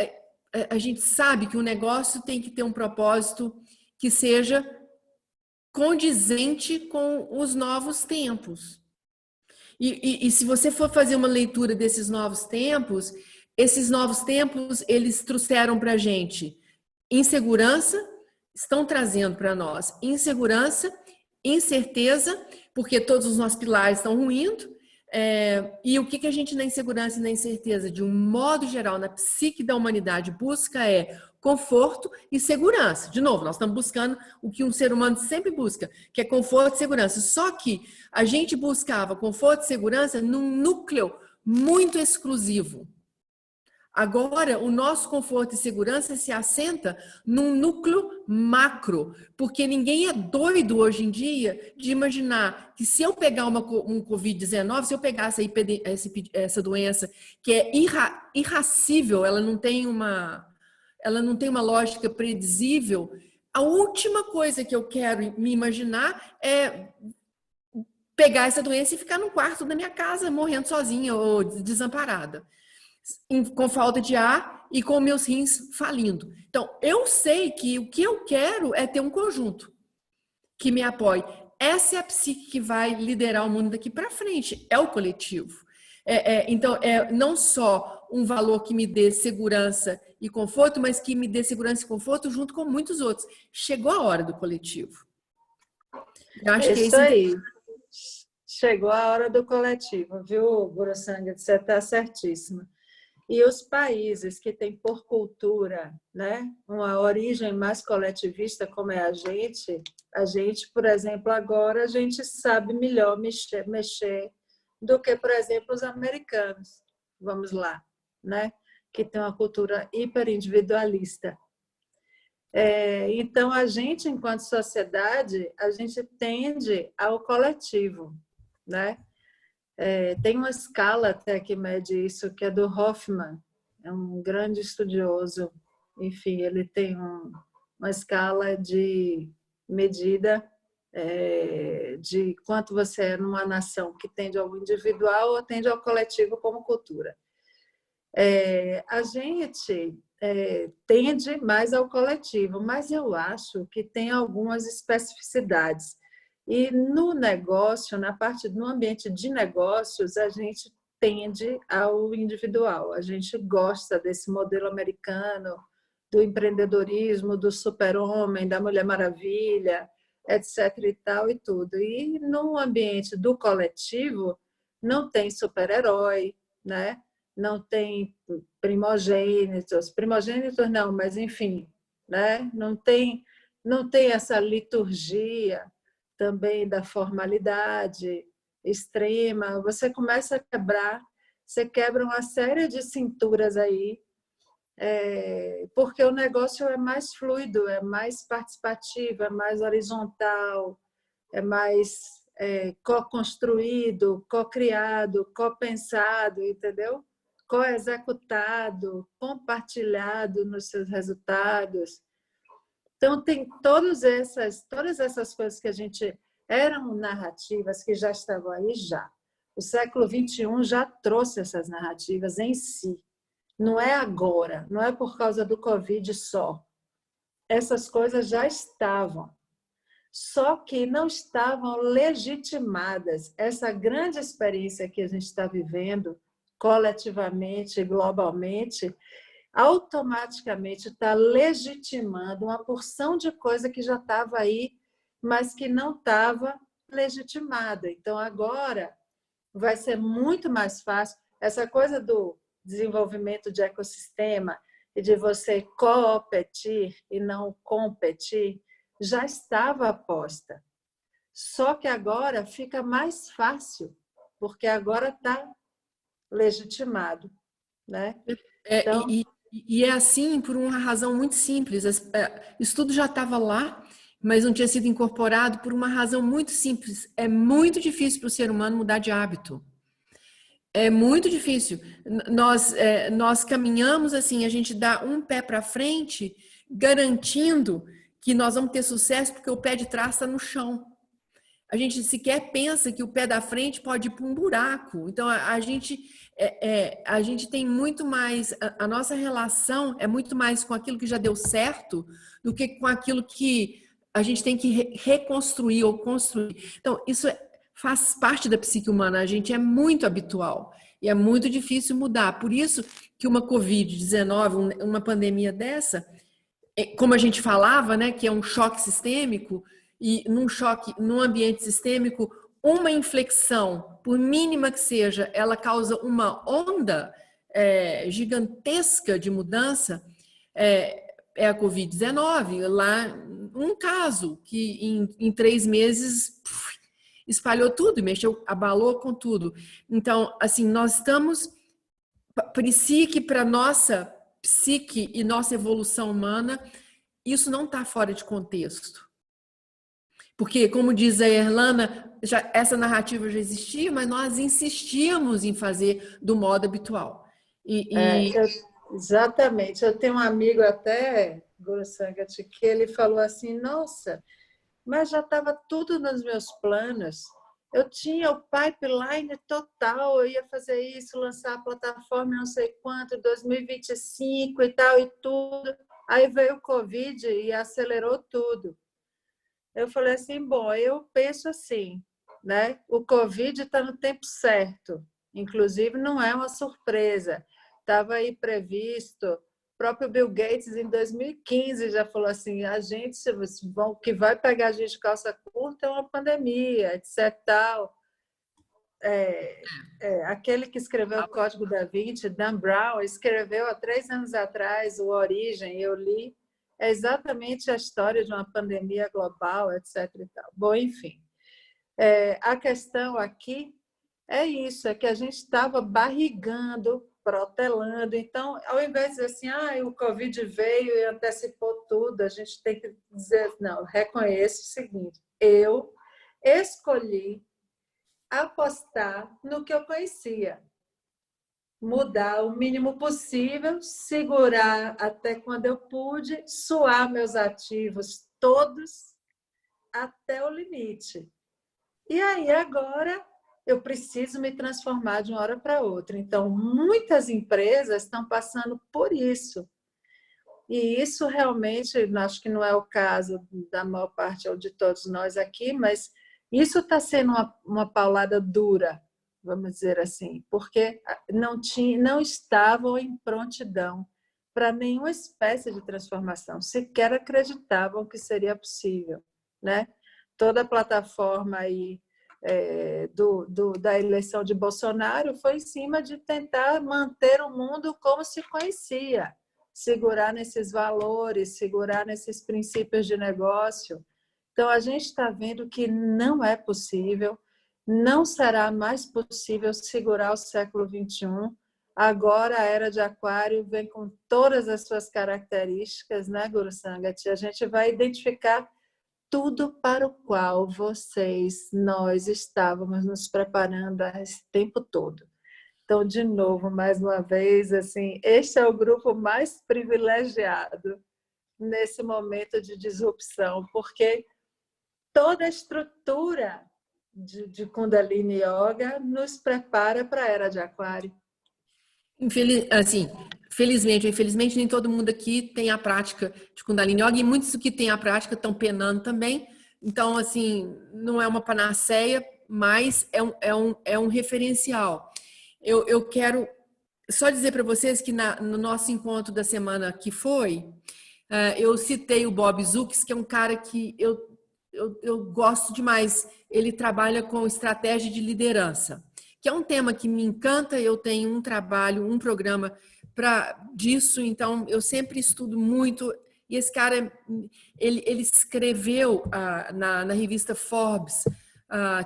a gente sabe que o negócio tem que ter um propósito que seja condizente com os novos tempos. E se você for fazer uma leitura desses novos tempos, esses novos tempos, eles trouxeram para a gente insegurança, estão trazendo para nós insegurança, incerteza, porque todos os nossos pilares estão ruindo. E o que a gente na insegurança e na incerteza, de um modo geral, na psique da humanidade, busca conforto e segurança. De novo, nós estamos buscando o que um ser humano sempre busca, que é conforto e segurança. Só que a gente buscava conforto e segurança num núcleo muito exclusivo. Agora, o nosso conforto e segurança se assenta num núcleo macro, porque ninguém é doido hoje em dia de imaginar que se eu pegar um Covid-19, se eu pegar essa doença que é irracível, ela não tem uma lógica predizível, a última coisa que eu quero me imaginar é pegar essa doença e ficar no quarto da minha casa morrendo sozinha ou desamparada, com falta de ar e com meus rins falindo. Então, eu sei que o que eu quero é ter um conjunto que me apoie. Essa é a psique que vai liderar o mundo daqui para frente, é o coletivo. Então, não só um valor que me dê segurança e conforto, mas que me dê segurança e conforto junto com muitos outros. Chegou a hora do coletivo. Eu acho que é isso aí. Chegou a hora do coletivo, viu, Burosanga? Você está certíssima. E os países que têm por cultura, né, uma origem mais coletivista, como é a gente, por exemplo, agora a gente sabe melhor mexer do que, por exemplo, os americanos. Vamos lá, né, que tem uma cultura hiperindividualista. Então, a gente, enquanto sociedade, a gente tende ao coletivo, né? Tem uma escala até que mede isso, que é do Hoffman, é um grande estudioso. Enfim, ele tem uma escala de medida de quanto você é numa nação que tende ao individual ou tende ao coletivo como cultura. A gente tende mais ao coletivo, mas eu acho que tem algumas especificidades. E no negócio, no ambiente de negócios, a gente tende ao individual. A gente gosta desse modelo americano, do empreendedorismo, do super-homem, da Mulher Maravilha, etc. e tal e tudo. E no ambiente do coletivo, não tem super-herói, né? Não tem primogênitos não, mas enfim, né? Não tem essa liturgia também da formalidade extrema. Você começa a você quebra uma série de cinturas aí, porque o negócio é mais fluido, é mais participativo, é mais horizontal, é mais co-construído, co-criado, co-pensado, entendeu? Co-executado, compartilhado nos seus resultados. Então, tem todas essas coisas que a gente... Eram narrativas que já estavam aí já. O século XXI já trouxe essas narrativas em si. Não é agora, não é por causa do Covid só. Essas coisas já estavam. Só que não estavam legitimadas. Essa grande experiência que a gente está vivendo, coletivamente, globalmente, automaticamente está legitimando uma porção de coisa que já estava aí, mas que não estava legitimada. Então, agora, vai ser muito mais fácil. Essa coisa do desenvolvimento de ecossistema e de você competir e não competir já estava aposta. Só que agora fica mais fácil, porque agora está legitimado, né? Então, E é assim por uma razão muito simples. Isso tudo já estava lá, mas não tinha sido incorporado por uma razão muito simples. É muito difícil para o ser humano mudar de hábito. É muito difícil. Nós caminhamos assim, a gente dá um pé para frente, garantindo que nós vamos ter sucesso porque o pé de trás está no chão. A gente sequer pensa que o pé da frente pode ir para um buraco. Então, a gente tem muito mais... A nossa relação é muito mais com aquilo que já deu certo do que com aquilo que a gente tem que reconstruir ou construir. Então, isso faz parte da psique humana. A gente é muito habitual e é muito difícil mudar. Por isso que uma Covid-19, uma pandemia dessa, como a gente falava, né, que é um choque sistêmico, e num ambiente sistêmico, uma inflexão, por mínima que seja, ela causa uma onda gigantesca de mudança, é a Covid-19. Lá, um caso que em 3 meses espalhou tudo, mexeu, abalou com tudo. Então, assim, nós estamos, para nossa psique e nossa evolução humana, isso não está fora de contexto. Porque, como diz a Erlana, essa narrativa já existia, mas nós insistíamos em fazer do modo habitual. Exatamente. Eu tenho um amigo até, Guru Sangat, que ele falou assim, nossa, mas já estava tudo nos meus planos. Eu tinha o pipeline total, eu ia fazer isso, lançar a plataforma não sei quanto, 2025 e tal, e tudo. Aí veio o Covid e acelerou tudo. Eu falei assim, bom, eu penso assim, né? O Covid está no tempo certo, inclusive não é uma surpresa, estava aí previsto. O próprio Bill Gates, em 2015, já falou assim, o que vai pegar a gente de calça curta é uma pandemia, etc. Tal. Aquele que escreveu o Código da Vinci, Dan Brown, escreveu há 3 anos atrás o Origem, eu li. É exatamente a história de uma pandemia global, etc. E tal. Bom, enfim, a questão aqui é isso, é que a gente estava barrigando, protelando. Então, ao invés de dizer assim, o Covid veio e antecipou tudo, a gente tem que dizer, não, reconheça o seguinte, eu escolhi apostar no que eu conhecia. Mudar o mínimo possível, segurar até quando eu pude, suar meus ativos todos até o limite. E aí, agora, eu preciso me transformar de uma hora para outra. Então, muitas empresas estão passando por isso. E isso realmente, acho que não é o caso da maior parte ou de todos nós aqui, mas isso está sendo uma paulada dura, vamos dizer assim, porque não estavam em prontidão para nenhuma espécie de transformação, sequer acreditavam que seria possível, né? Toda a plataforma aí da eleição de Bolsonaro foi em cima de tentar manter o mundo como se conhecia, segurar nesses valores, segurar nesses princípios de negócio. Então, a gente está vendo que não é possível, não será mais possível segurar o século XXI. Agora, a Era de Aquário vem com todas as suas características, né, Guru Sangat? A gente vai identificar tudo para o qual nós estávamos nos preparando esse tempo todo. Então, de novo, mais uma vez, assim, este é o grupo mais privilegiado nesse momento de disrupção, porque toda a estrutura de Kundalini Yoga nos prepara para a Era de Aquário. Felizmente ou infelizmente, nem todo mundo aqui tem a prática de Kundalini Yoga e muitos que têm a prática estão penando também. Então, assim, não é uma panaceia, mas é um referencial. Eu quero só dizer para vocês que no nosso encontro da semana que foi, eu citei o Bob Zukis, que é um cara que eu gosto demais. Ele trabalha com estratégia de liderança, que é um tema que me encanta. Eu tenho um trabalho, um programa disso, então eu sempre estudo muito. E esse cara, ele escreveu na revista Forbes,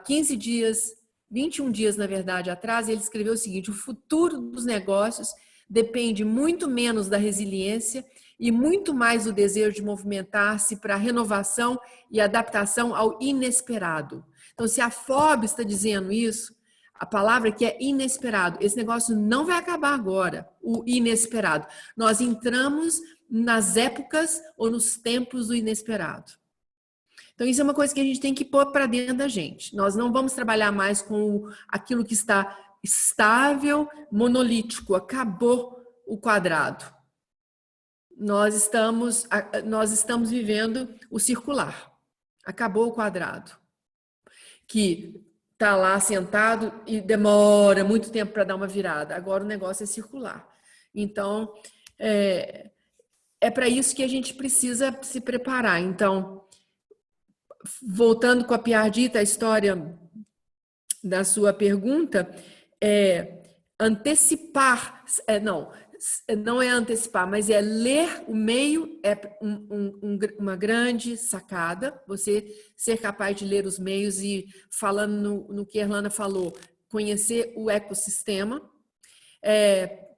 15 dias, 21 dias, na verdade, atrás, ele escreveu o seguinte: o futuro dos negócios depende muito menos da resiliência e muito mais do desejo de movimentar-se para renovação e adaptação ao inesperado. Então, se a Forbes está dizendo isso, a palavra que é inesperado, esse negócio não vai acabar agora, o inesperado. Nós entramos nas épocas ou nos tempos do inesperado. Então, isso é uma coisa que a gente tem que pôr para dentro da gente. Nós não vamos trabalhar mais com aquilo que está estável, monolítico. Acabou o quadrado. Nós estamos vivendo o circular. Acabou o quadrado. Que está lá sentado e demora muito tempo para dar uma virada. Agora o negócio é circular. Então, é para isso que a gente precisa se preparar. Então, voltando com a Piardita, a história da sua pergunta, antecipar, não é antecipar, mas é ler o meio, é uma grande sacada, você ser capaz de ler os meios e, falando no que a Erlana falou, conhecer o ecossistema,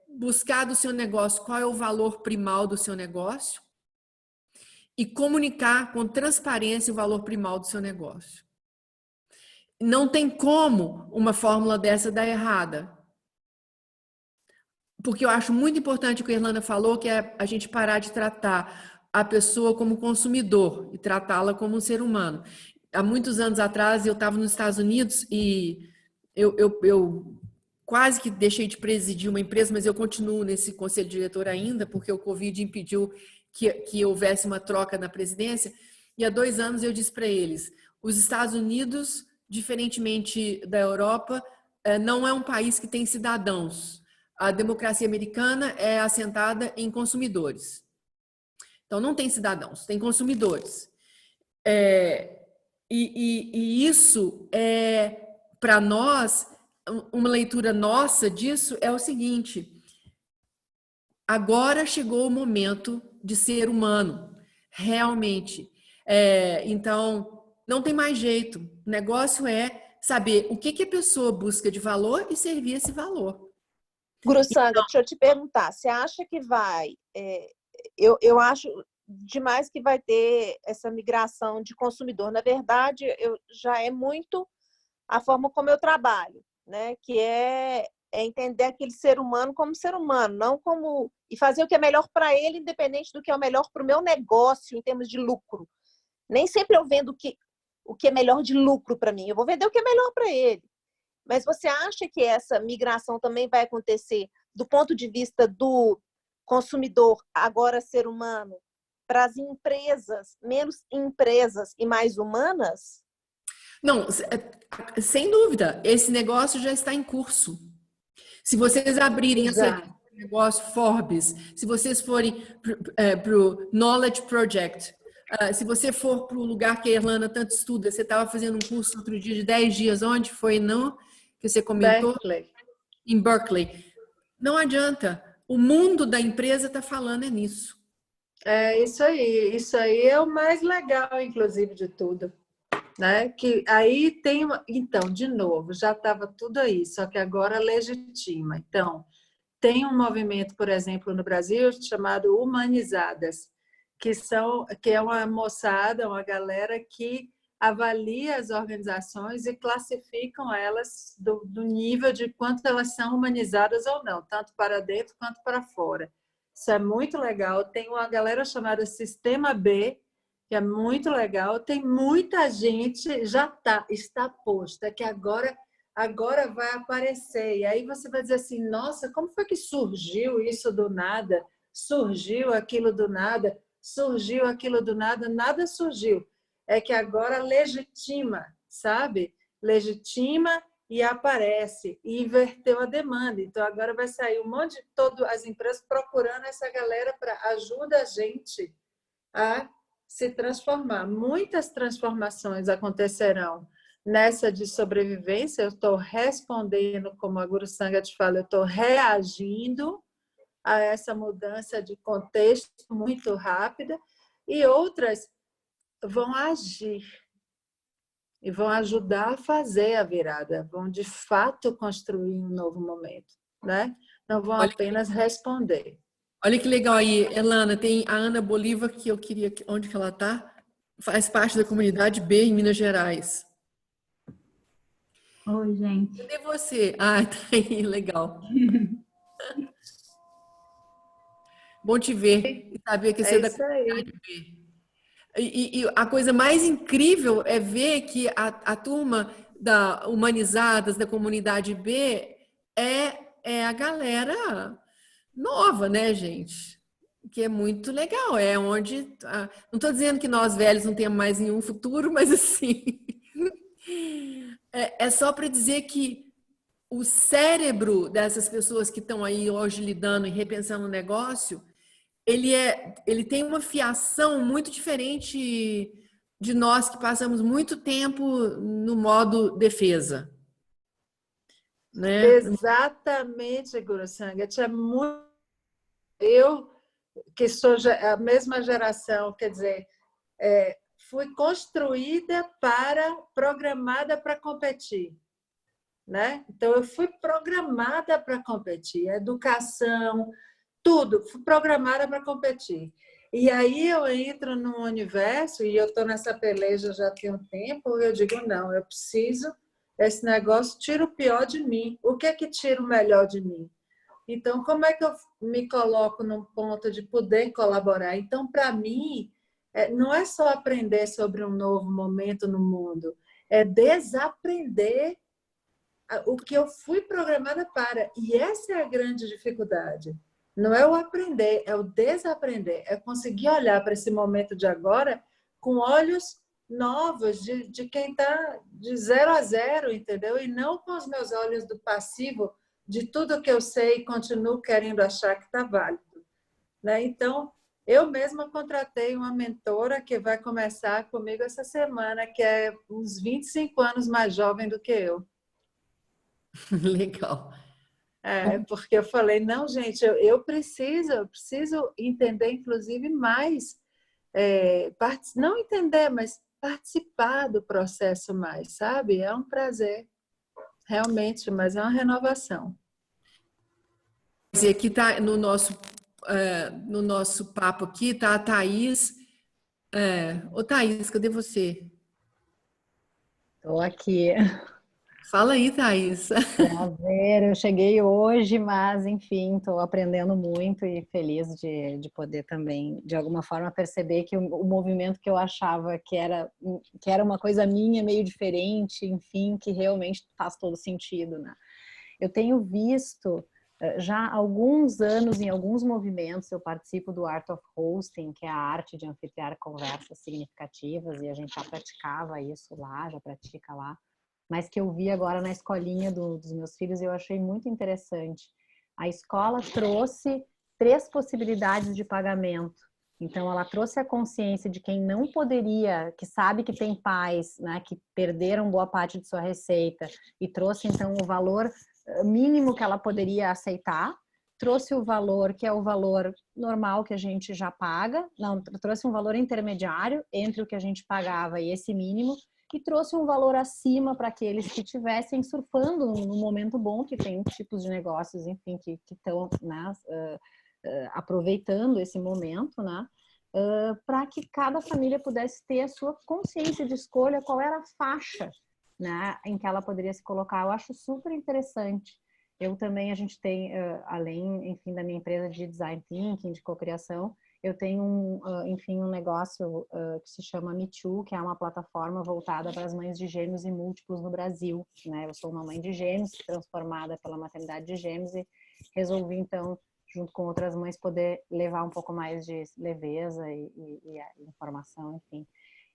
buscar do seu negócio qual é o valor primal do seu negócio e comunicar com transparência o valor primal do seu negócio. Não tem como uma fórmula dessa dar errada. Porque eu acho muito importante o que a Erlana falou, que é a gente parar de tratar a pessoa como consumidor e tratá-la como um ser humano. Há muitos anos atrás, eu estava nos Estados Unidos e eu quase que deixei de presidir uma empresa, mas eu continuo nesse conselho diretor ainda, porque o Covid impediu que houvesse uma troca na presidência. E há 2 anos eu disse para eles, os Estados Unidos, diferentemente da Europa, não é um país que tem cidadãos. A democracia americana é assentada em consumidores. Então, não tem cidadãos, tem consumidores. E isso para nós, uma leitura nossa disso é o seguinte: agora chegou o momento de ser humano, realmente. Então, não tem mais jeito. O negócio é saber o que a pessoa busca de valor e servir esse valor. Gurussanga, deixa eu te perguntar, você acha que vai... eu acho demais que vai ter essa migração de consumidor. Na verdade, já é muito a forma como eu trabalho, né? Que é entender aquele ser humano como ser humano, não como... E fazer o que é melhor para ele, independente do que é o melhor para o meu negócio, em termos de lucro. Nem sempre eu vendo o que é melhor de lucro para mim. Eu vou vender o que é melhor para ele. Mas você acha que essa migração também vai acontecer do ponto de vista do consumidor, agora ser humano, para as empresas, menos empresas e mais humanas? Não, sem dúvida, esse negócio já está em curso. Se vocês abrirem esse negócio Forbes, se vocês forem para o Knowledge Project, se você for para o lugar que a Erlana tanto estuda, você estava fazendo um curso outro dia de 10 dias, onde foi, não? Que você comentou? Berkeley. Em Berkeley. Não adianta. O mundo da empresa está falando nisso. Isso aí. Isso aí é o mais legal, inclusive, de tudo. Né? Que aí tem então, de novo, já estava tudo aí, só que agora legitima. Então, tem um movimento, por exemplo, no Brasil, chamado Humanizadas, que é uma moçada, uma galera que avalia as organizações e classificam elas do nível de quanto elas são humanizadas ou não, tanto para dentro quanto para fora. Isso é muito legal. Tem uma galera chamada Sistema B, que é muito legal. Tem muita gente, já está posta, que agora vai aparecer. E aí você vai dizer assim, nossa, como foi que surgiu isso do nada? Surgiu aquilo do nada? Surgiu aquilo do nada? Nada surgiu. É que agora legitima, sabe? Legitima e aparece. E inverteu a demanda. Então, agora vai sair um monte de as empresas procurando essa galera para ajudar a gente a se transformar. Muitas transformações acontecerão nessa de sobrevivência, eu estou respondendo, como a Guru Sangha te fala, eu estou reagindo a essa mudança de contexto muito rápida, e outras vão agir e vão ajudar a fazer a virada, vão de fato construir um novo momento, né? Não vão apenas responder. Olha que legal aí, Elana, tem a Ana Bolívar, que eu queria, onde que ela está? Faz parte da comunidade B em Minas Gerais. Oi, gente. Cadê você? Ah, tá aí, legal. Bom te ver e saber que você é da comunidade B. E a coisa mais incrível é ver que a turma da Humanizadas, da comunidade B, é a galera nova, né, gente? Que é muito legal. É onde. Não estou dizendo que nós velhos não temos mais nenhum futuro, mas assim. É só para dizer que o cérebro dessas pessoas que estão aí hoje lidando e repensando o negócio, ele tem uma fiação muito diferente de nós que passamos muito tempo no modo defesa. Né? Exatamente, Guru Sangha. Eu, que sou a mesma geração, quer dizer, fui programada para competir. Né? Então, eu fui programada para competir. Educação, tudo, fui programada para competir. E aí eu entro num universo, e eu estou nessa peleja já tem um tempo, e eu digo, não, eu preciso, esse negócio tira o pior de mim. O que é que tira o melhor de mim? Então, como é que eu me coloco num ponto de poder colaborar? Então, para mim, não é só aprender sobre um novo momento no mundo, é desaprender o que eu fui programada para. E essa é a grande dificuldade. Não é o aprender, é o desaprender. É conseguir olhar para esse momento de agora com olhos novos, de quem está de 0 a 0, entendeu? E não com os meus olhos do passivo, de tudo que eu sei e continuo querendo achar que está válido. Né? Então, eu mesma contratei uma mentora que vai começar comigo essa semana, que é uns 25 anos mais jovem do que eu. Legal. Porque eu falei, não, gente, eu preciso entender, inclusive, mais, não entender, mas participar do processo mais, sabe? É um prazer, realmente, mas é uma renovação. E aqui está no nosso papo aqui, tá a Thaís. Ô, Thaís, cadê você? Estou aqui. Fala aí, Thaís. Prazer, eu cheguei hoje, mas enfim, estou aprendendo muito e feliz de poder também, de alguma forma, perceber que o movimento que eu achava que era uma coisa minha, meio diferente, enfim, que realmente faz todo sentido, né? Eu tenho visto já há alguns anos, em alguns movimentos, eu participo do Art of Hosting, que é a arte de anfitriar conversas significativas, e a gente já praticava isso lá, já pratica lá, mas que eu vi agora na escolinha dos meus filhos e eu achei muito interessante. A escola trouxe 3 possibilidades de pagamento. Então, ela trouxe a consciência de quem não poderia, que sabe que tem pais, né, que perderam boa parte de sua receita, e trouxe, então, o valor mínimo que ela poderia aceitar, trouxe o valor que é o valor normal que a gente já paga, não, trouxe um valor intermediário entre o que a gente pagava e esse mínimo, e trouxe um valor acima para aqueles que estivessem surfando num momento bom, que tem tipos de negócios, enfim, que estão, né, aproveitando esse momento, né, para que cada família pudesse ter a sua consciência de escolha, qual era a faixa, né, em que ela poderia se colocar. Eu acho super interessante. Eu também, a gente tem, além, enfim, da minha empresa de design thinking, de cocriação, eu tenho, enfim, um negócio que se chama Me Too, que é uma plataforma voltada para as mães de gêmeos e múltiplos no Brasil, né? Eu sou uma mãe de gêmeos, transformada pela maternidade de gêmeos, e resolvi, então, junto com outras mães, poder levar um pouco mais de leveza e informação, enfim.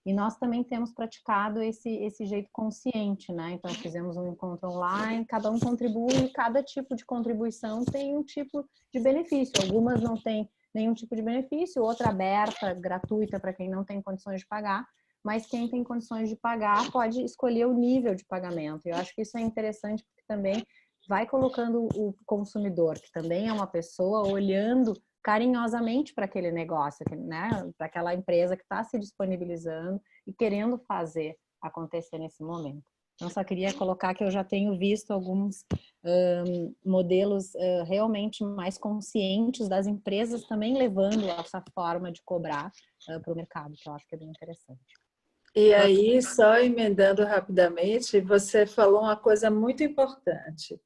E nós também temos praticado esse jeito consciente, né? Então, fizemos um encontro online, cada um contribui, e cada tipo de contribuição tem um tipo de benefício. Algumas não têm nenhum tipo de benefício, outra aberta, gratuita para quem não tem condições de pagar, mas quem tem condições de pagar pode escolher o nível de pagamento. Eu acho que isso é interessante porque também vai colocando o consumidor, que também é uma pessoa, olhando carinhosamente para aquele negócio, né? Para aquela empresa que está se disponibilizando e querendo fazer acontecer nesse momento. Então, só queria colocar que eu já tenho visto alguns modelos realmente mais conscientes das empresas também levando essa forma de cobrar para o mercado, que eu acho que é bem interessante. E aí, só emendando rapidamente, você falou uma coisa muito importante.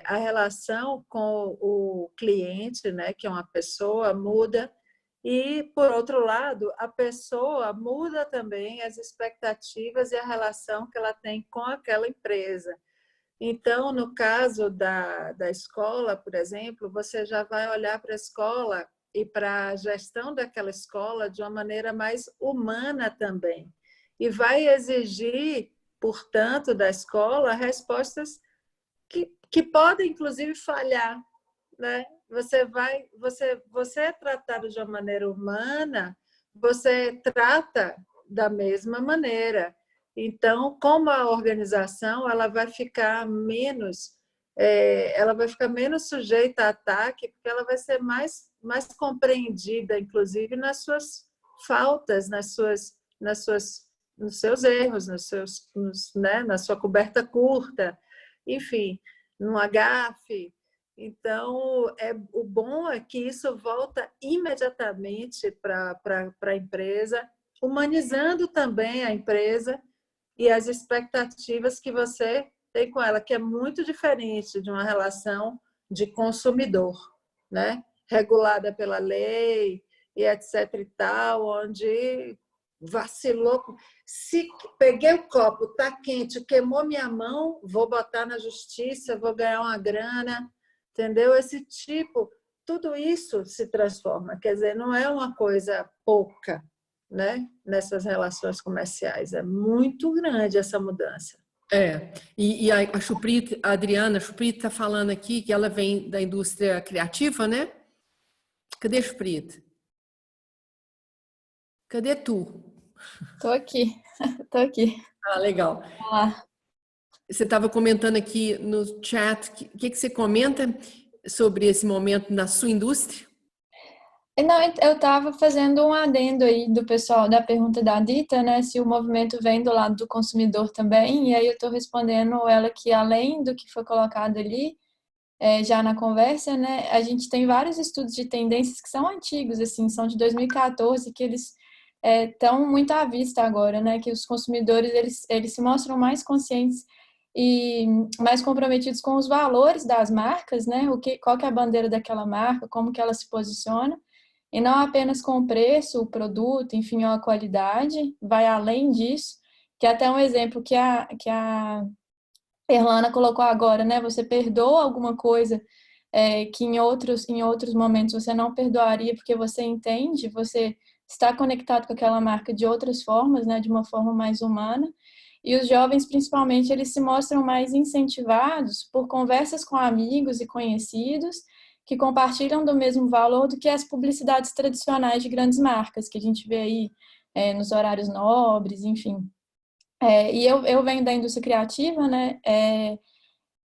A relação com o cliente, né, que é uma pessoa, muda. E, por outro lado, a pessoa muda também as expectativas e a relação que ela tem com aquela empresa. Então, no caso da escola, por exemplo, você já vai olhar para a escola e para a gestão daquela escola de uma maneira mais humana também. E vai exigir, portanto, da escola respostas que podem, inclusive, falhar, né? Você é tratado de uma maneira humana, você trata da mesma maneira. Então, como a organização, ela vai ficar menos sujeita a ataque, porque ela vai ser mais compreendida, inclusive nas suas faltas, nos seus erros, né, na sua coberta curta, enfim, no agafe. Então, o bom é que isso volta imediatamente para a empresa, humanizando também a empresa e as expectativas que você tem com ela, que é muito diferente de uma relação de consumidor, né? Regulada pela lei e etc e tal, onde vacilou. Se peguei o copo, está quente, queimou minha mão, vou botar na justiça, vou ganhar uma grana, entendeu? Esse tipo, tudo isso se transforma, quer dizer, não é uma coisa pouca, né? Nessas relações comerciais, é muito grande essa mudança. E a Chuprit, a Adriana Chuprit está falando aqui que ela vem da indústria criativa, né? Cadê a Chuprit? Cadê tu? Tô aqui, tô aqui. Ah, legal. Olá. Você estava comentando aqui no chat, o que você comenta sobre esse momento na sua indústria? Não, eu estava fazendo um adendo aí do pessoal da pergunta da Dita, né? Se o movimento vem do lado do consumidor também, e aí eu estou respondendo ela que além do que foi colocado ali, já na conversa, né? A gente tem vários estudos de tendências que são antigos, assim, são de 2014, que eles estão muito à vista agora, né? Que os consumidores eles se mostram mais conscientes e mais comprometidos com os valores das marcas, né? Qual que é a bandeira daquela marca, como que ela se posiciona. E não apenas com o preço, o produto, enfim, ou a qualidade, vai além disso, que é até um exemplo que a Erlana colocou agora, né? Você perdoa alguma coisa que em outros momentos você não perdoaria, porque você entende, você está conectado com aquela marca de outras formas, né? De uma forma mais humana. E os jovens, principalmente, eles se mostram mais incentivados por conversas com amigos e conhecidos, que compartilham do mesmo valor do que as publicidades tradicionais de grandes marcas, que a gente vê aí nos horários nobres, enfim. E eu venho da indústria criativa, né?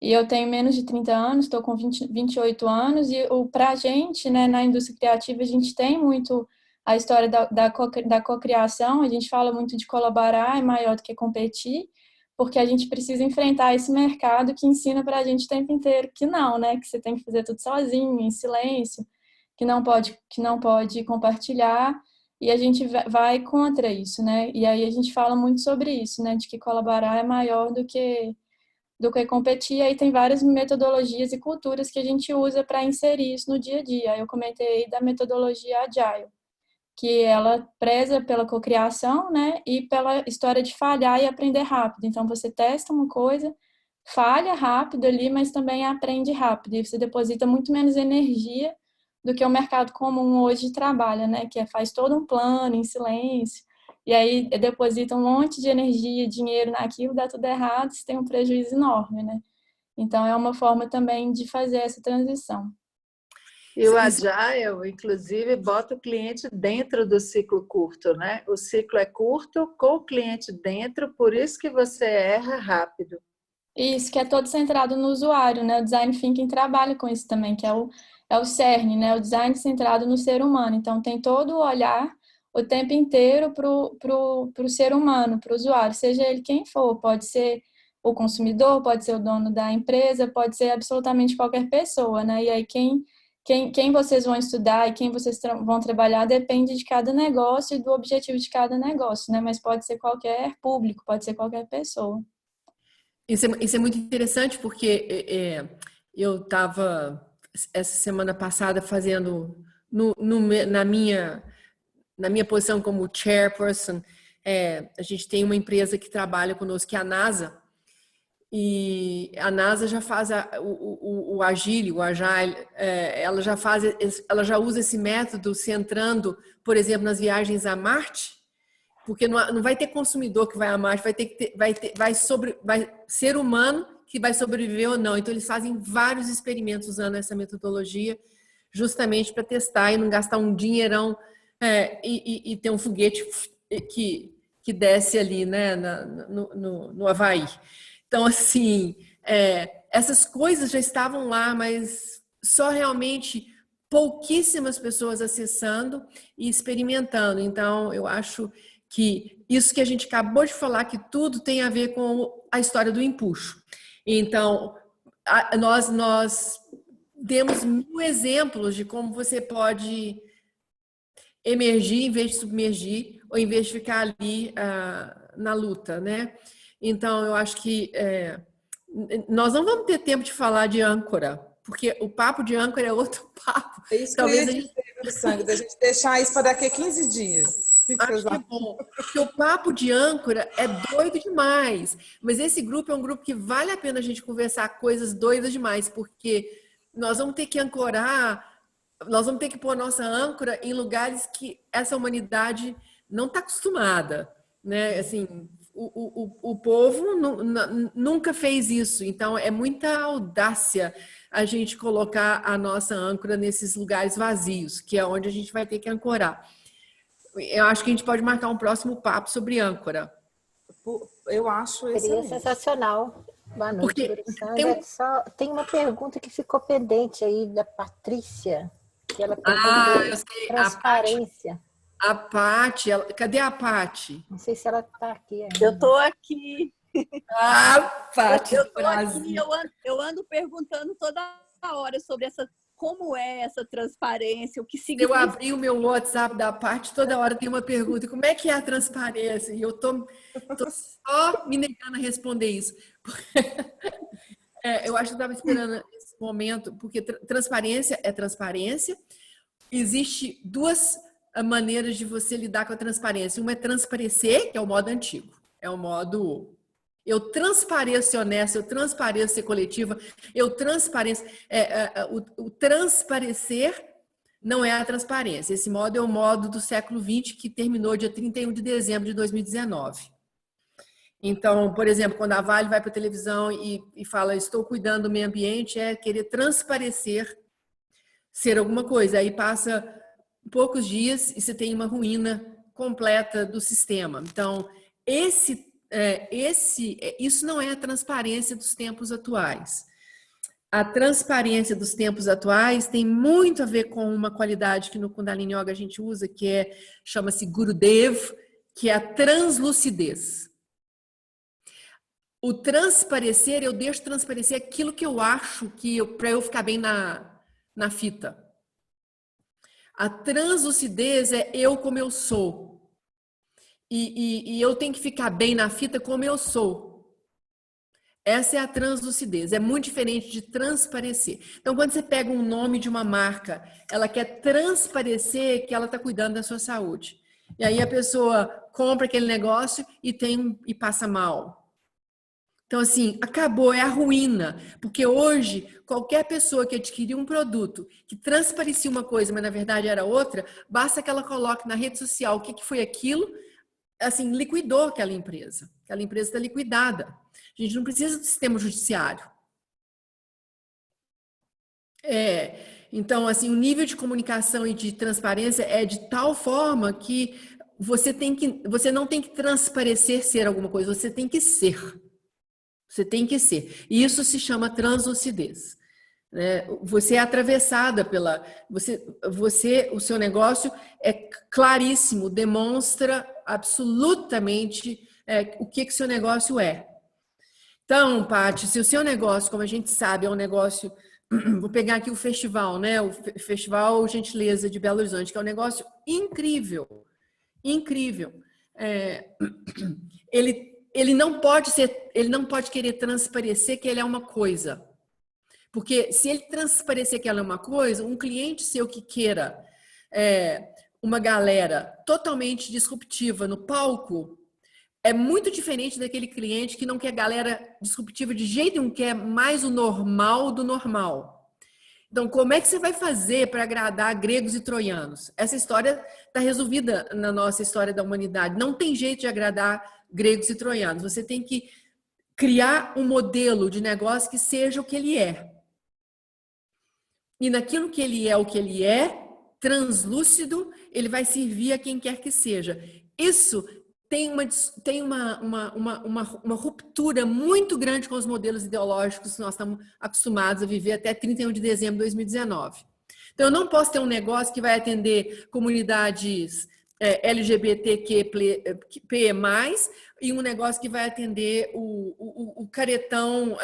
E eu tenho menos de 30 anos, estou com 28 anos, e para a gente, né, na indústria criativa, a gente tem muito a história da cocriação, a gente fala muito de colaborar, é maior do que competir, porque a gente precisa enfrentar esse mercado que ensina para a gente o tempo inteiro que não, né? Que você tem que fazer tudo sozinho, em silêncio, que não pode compartilhar, e a gente vai contra isso, né? E aí a gente fala muito sobre isso, né? De que colaborar é maior do que competir, e aí tem várias metodologias e culturas que a gente usa para inserir isso no dia a dia. Eu comentei da metodologia Agile, que ela preza pela cocriação, né, e pela história de falhar e aprender rápido. Então, você testa uma coisa, falha rápido ali, mas também aprende rápido, e você deposita muito menos energia do que o mercado comum hoje trabalha, né, que faz todo um plano em silêncio, e aí deposita um monte de energia, dinheiro naquilo, dá tudo errado, você tem um prejuízo enorme, né. Então, é uma forma também de fazer essa transição. E o Agile, inclusive, bota o cliente dentro do ciclo curto, né? O ciclo é curto, com o cliente dentro, por isso que você erra rápido. Isso, que é todo centrado no usuário, né? O Design Thinking trabalha com isso também, que é o cerne, né? O design centrado no ser humano. Então, tem todo o olhar o tempo inteiro pro ser humano, para o usuário, seja ele quem for. Pode ser o consumidor, pode ser o dono da empresa, pode ser absolutamente qualquer pessoa, né? E aí, quem vocês vão estudar e quem vocês vão trabalhar depende de cada negócio e do objetivo de cada negócio, né? Mas pode ser qualquer público, pode ser qualquer pessoa. Isso é muito interessante porque eu estava essa semana passada fazendo na minha posição como chairperson, a gente tem uma empresa que trabalha conosco, que é a NASA, e a NASA já faz o Agile, ela já usa esse método centrando, por exemplo, nas viagens a Marte, porque não vai ter consumidor que vai a Marte, vai ser humano que vai sobreviver ou não. Então, eles fazem vários experimentos usando essa metodologia, justamente para testar e não gastar um dinheirão e ter um foguete que desce ali, né, no Havaí. Então, assim, essas coisas já estavam lá, mas só realmente pouquíssimas pessoas acessando e experimentando. Então, eu acho que isso que a gente acabou de falar, que tudo tem a ver com a história do empuxo. Então, nós demos 1000 exemplos de como você pode emergir em vez de submergir, ou em vez de ficar ali na luta, né? Então, eu acho que nós não vamos ter tempo de falar de âncora, porque o papo de âncora é outro papo. É isso Talvez que eu ia dizer, Sangue, da gente deixar isso para daqui a 15 dias. Acho que é bom, porque o papo de âncora é doido demais, mas esse grupo é um grupo que vale a pena a gente conversar coisas doidas demais, porque nós vamos ter que ancorar, nós vamos ter que pôr a nossa âncora em lugares que essa humanidade não está acostumada, né? Assim, o povo nunca fez isso, então é muita audácia a gente colocar a nossa âncora nesses lugares vazios, que é onde a gente vai ter que ancorar. Eu acho que a gente pode marcar um próximo papo sobre âncora. Eu acho Seria sensacional. Boa noite, Só tem uma pergunta que ficou pendente aí da Patrícia, que ela perguntou transparência. A Paty, cadê a Paty? Não sei se ela está aqui ainda. Eu estou aqui. Paty, eu tô aqui, eu ando perguntando toda hora sobre como é essa transparência, o que significa. Eu abri o meu WhatsApp da Paty, toda hora tem uma pergunta, como é que é a transparência? E eu tô só me negando a responder isso. Eu acho que eu estava esperando esse momento, porque transparência é transparência. Existe duas maneiras de você lidar com a transparência. Uma é transparecer, que é o modo antigo. É o modo... Eu transpareço ser honesta, eu transpareço ser coletiva, eu transpareço... o transparecer não é a transparência. Esse modo é o modo do século XX, que terminou dia 31 de dezembro de 2019. Então, por exemplo, quando a Vale vai para a televisão e fala estou cuidando do meio ambiente, é querer transparecer ser alguma coisa. Aí passa poucos dias e você tem uma ruína completa do sistema. Então, isso não é a transparência dos tempos atuais. A transparência dos tempos atuais tem muito a ver com uma qualidade que no Kundalini Yoga a gente usa, que chama-se Gurudev, que é a translucidez. O transparecer, eu deixo transparecer aquilo que eu acho que para eu ficar bem na fita. A translucidez é eu como eu sou. E eu tenho que ficar bem na fita como eu sou. Essa é a translucidez. É muito diferente de transparecer. Então, quando você pega um nome de uma marca, ela quer transparecer que ela está cuidando da sua saúde. E aí a pessoa compra aquele negócio e passa mal. Então, assim, acabou, é a ruína. Porque hoje, qualquer pessoa que adquirir um produto que transparecia uma coisa, mas na verdade era outra, basta que ela coloque na rede social o que foi aquilo, assim, liquidou aquela empresa. Aquela empresa está liquidada. A gente não precisa do sistema judiciário. Então, assim, o nível de comunicação e de transparência é de tal forma que você não tem que transparecer ser alguma coisa, você tem que ser. Você tem que ser. E isso se chama translucidez. Né? Você é atravessada pela... o seu negócio é claríssimo, demonstra absolutamente o que o seu negócio é. Então, Paty, se o seu negócio, como a gente sabe, é um negócio... Vou pegar aqui o festival, né? O Festival Gentileza de Belo Horizonte, que é um negócio incrível. Incrível. Ele não pode querer transparecer que ele é uma coisa. Porque se ele transparecer que ela é uma coisa, um cliente seu que queira uma galera totalmente disruptiva no palco é muito diferente daquele cliente que não quer galera disruptiva de jeito nenhum, quer mais o normal do normal. Então, como é que você vai fazer para agradar gregos e troianos? Essa história está resolvida na nossa história da humanidade. Não tem jeito de agradar gregos e troianos. Você tem que criar um modelo de negócio que seja o que ele é. E naquilo que ele é, o que ele é, translúcido, ele vai servir a quem quer que seja. Isso tem uma ruptura muito grande com os modelos ideológicos que nós estamos acostumados a viver até 31 de dezembro de 2019. Então, eu não posso ter um negócio que vai atender comunidades LGBTQ+, e um negócio que vai atender o caretão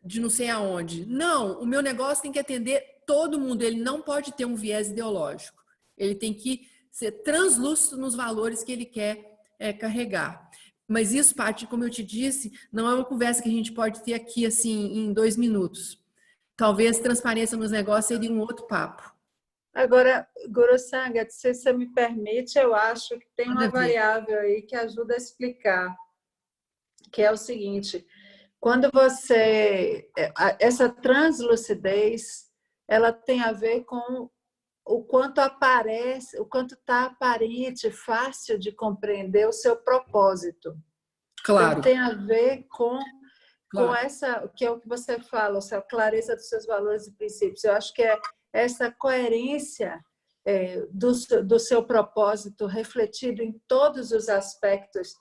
de não sei aonde. Não, o meu negócio tem que atender todo mundo, ele não pode ter um viés ideológico. Ele tem que ser translúcido nos valores que ele quer carregar. Mas isso, Paty, como eu te disse, não é uma conversa que a gente pode ter aqui assim em 2 minutos. Talvez transparência nos negócios seria um outro papo. Agora, Guru Sangat, se você me permite, eu acho que tem uma variável aí que ajuda a explicar, que é o seguinte: quando essa translucidez, ela tem a ver com o quanto aparece, o quanto está aparente, fácil de compreender o seu propósito. Claro. Então, tem a ver com essa, que é o que você fala, a clareza dos seus valores e princípios. Eu acho que é essa coerência do seu propósito refletido em todos os aspectos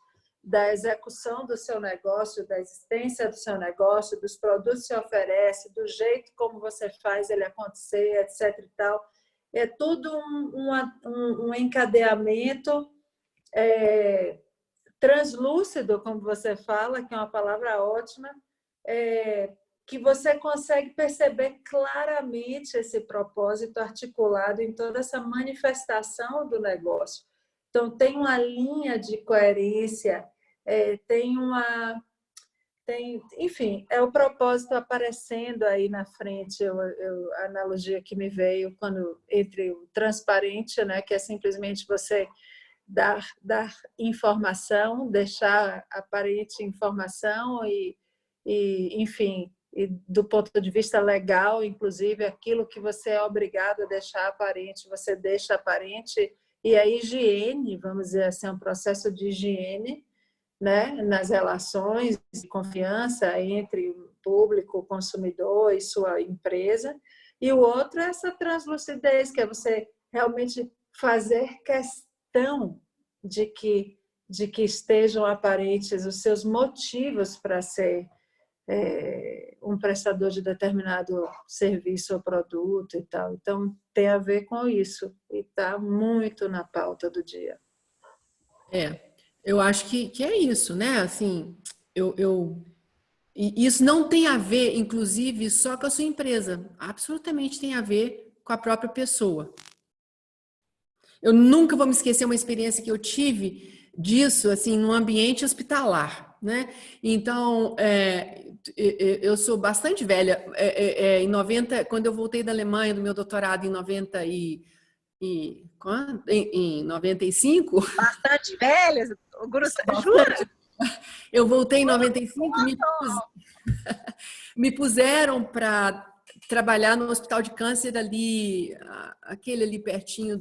da execução do seu negócio, da existência do seu negócio, dos produtos que você oferece, do jeito como você faz ele acontecer, etc. e tal. É tudo um encadeamento translúcido, como você fala, que é uma palavra ótima, que você consegue perceber claramente esse propósito articulado em toda essa manifestação do negócio. Então, tem uma linha de coerência, enfim, é o propósito aparecendo aí na frente. A analogia que me veio entre o transparente, né, que é simplesmente você dar informação, deixar aparente informação enfim, e do ponto de vista legal, inclusive, aquilo que você é obrigado a deixar aparente, você deixa aparente, e a higiene, vamos dizer assim, é um processo de higiene, né, nas relações de confiança entre o público, o consumidor e sua empresa. E o outro é essa translucidez, que é você realmente fazer questão de que estejam aparentes os seus motivos para ser um prestador de determinado serviço ou produto e tal. Então, tem a ver com isso e está muito na pauta do dia. Eu acho que é isso, né? Assim, e isso não tem a ver, inclusive, só com a sua empresa. Absolutamente tem a ver com a própria pessoa. Eu nunca vou me esquecer uma experiência que eu tive disso, assim, num ambiente hospitalar, né? Então, eu sou bastante velha. Em 90, quando eu voltei da Alemanha, do meu doutorado em 95. Bastante velhas, jura? Eu voltei em 95, me puseram para trabalhar no hospital de câncer ali, aquele ali pertinho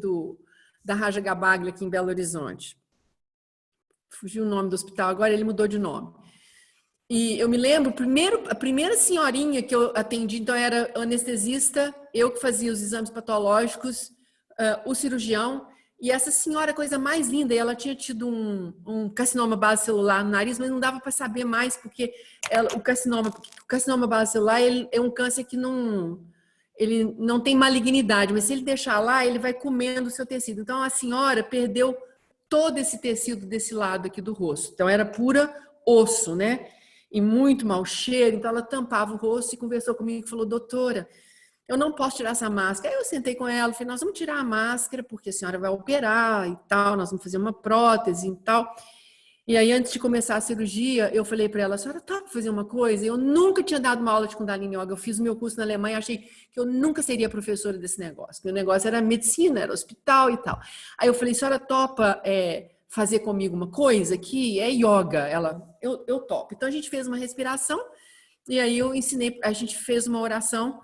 da Raja Gabaglia, aqui em Belo Horizonte. Fugiu o nome do hospital, agora ele mudou de nome. E eu me lembro, a primeira senhorinha que eu atendi, então era anestesista eu que fazia os exames patológicos, o cirurgião, e essa senhora, coisa mais linda, ela tinha tido um carcinoma base celular no nariz, mas não dava para saber mais, porque o carcinoma base celular ele é um câncer que ele não tem malignidade, mas se ele deixar lá, ele vai comendo o seu tecido. Então, a senhora perdeu todo esse tecido desse lado aqui do rosto. Então, era pura osso, né? E muito mau cheiro. Então, ela tampava o rosto e conversou comigo e falou, doutora, eu não posso tirar essa máscara. Aí eu sentei com ela e falei, nós vamos tirar a máscara porque a senhora vai operar e tal, nós vamos fazer uma prótese e tal. E aí, antes de começar a cirurgia, eu falei para ela, a senhora topa fazer uma coisa? Eu nunca tinha dado uma aula de Kundalini Yoga, eu fiz o meu curso na Alemanha, achei que eu nunca seria professora desse negócio. Meu negócio era medicina, era hospital e tal. Aí eu falei, a senhora topa fazer comigo uma coisa que é yoga? Ela, eu topo. Então, a gente fez uma respiração e aí eu ensinei, a gente fez uma oração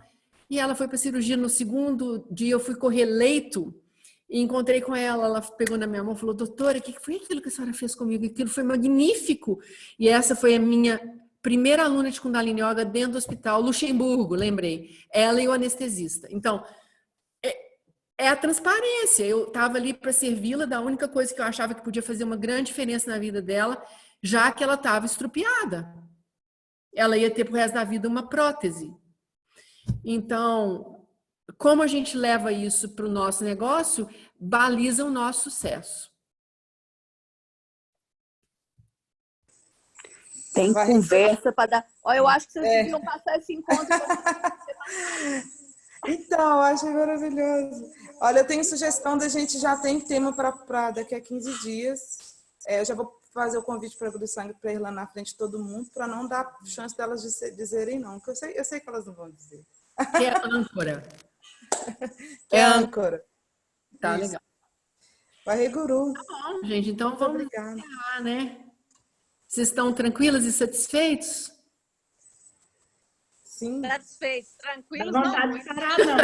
e ela foi para a cirurgia. No segundo dia, eu fui correr leito e encontrei com ela, ela pegou na minha mão e falou, doutora, o que foi aquilo que a senhora fez comigo? Aquilo foi magnífico. E essa foi a minha primeira aluna de Kundalini Yoga dentro do hospital, Luxemburgo, lembrei. Ela e o anestesista. Então, é a transparência. Eu estava ali para servi-la da única coisa que eu achava que podia fazer uma grande diferença na vida dela, já que ela estava estrupiada. Ela ia ter pro resto da vida uma prótese. Então, como a gente leva isso para o nosso negócio, baliza o nosso sucesso. Tem conversa para dar. Olha, eu acho que vocês deviam passar esse encontro. Então, achei maravilhoso. Olha, eu tenho sugestão da gente já tem tema para daqui a 15 dias. Eu já vou fazer o convite para a Guru Sangue para ir lá na frente de todo mundo, para não dar chance delas dizerem não, porque eu sei que elas não vão dizer. Que é âncora. É âncora. Tá, isso. legal. Vai, Guru. Tá bom, gente. Então vamos Obrigada. encerrar, né? Vocês estão tranquilos e satisfeitos? Sim. Satisfeitos, tranquilos. Não vontade de parar, não.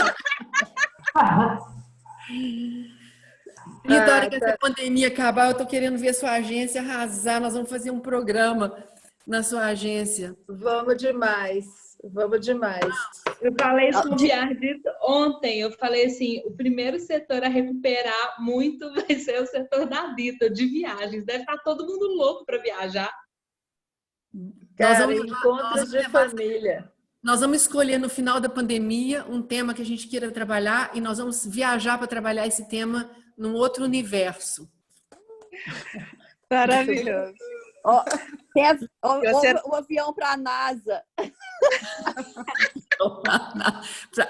E da hora que essa pandemia acabar, eu tô querendo ver a sua agência arrasar. Nós vamos fazer um programa na sua agência. Vamos demais. Vamos demais. Eu falei isso no Biardito ontem. Eu falei assim, o primeiro setor a recuperar muito vai ser o setor da Dita, de viagens. Deve estar todo mundo louco para viajar. Cara, encontros de família. Nós vamos escolher no final da pandemia um tema que a gente queira trabalhar e nós vamos viajar para trabalhar esse tema num outro universo. Maravilhoso. O avião para a NASA.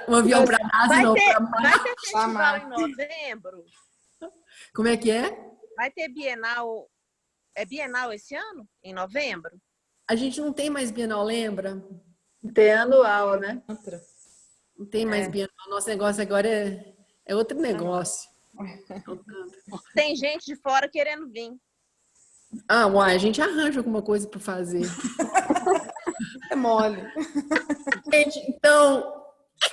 Um avião para a NASA, não. Vai ter festival em novembro? Como é que é? Vai ter Bienal. É Bienal esse ano? Em novembro? A gente não tem mais Bienal, lembra? Tem anual, né? Não tem mais Bienal. Nosso negócio agora é outro negócio. Tem gente de fora querendo vir. Uai, a gente arranja alguma coisa para fazer. É mole. Gente, então,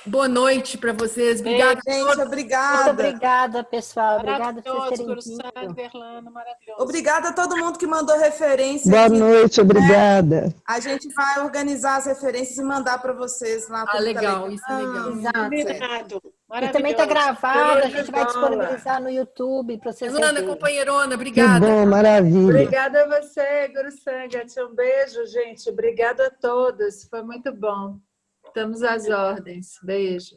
boa noite para vocês. Obrigada, gente. Obrigada. Muito obrigada, pessoal. Obrigada por vocês terem vindo. Obrigada a todo mundo que mandou referência. Boa noite, obrigada. A gente vai organizar as referências e mandar para vocês lá. Legal, isso é legal. Exato. E também está gravado, a gente vai disponibilizar no YouTube para vocês verem. Fernanda, companheirona, obrigada. Que bom, maravilha. Obrigada a você, Guru Sangat. Um beijo, gente. Obrigada a todos. Foi muito bom. Estamos às ordens. Beijo.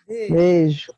Beijo.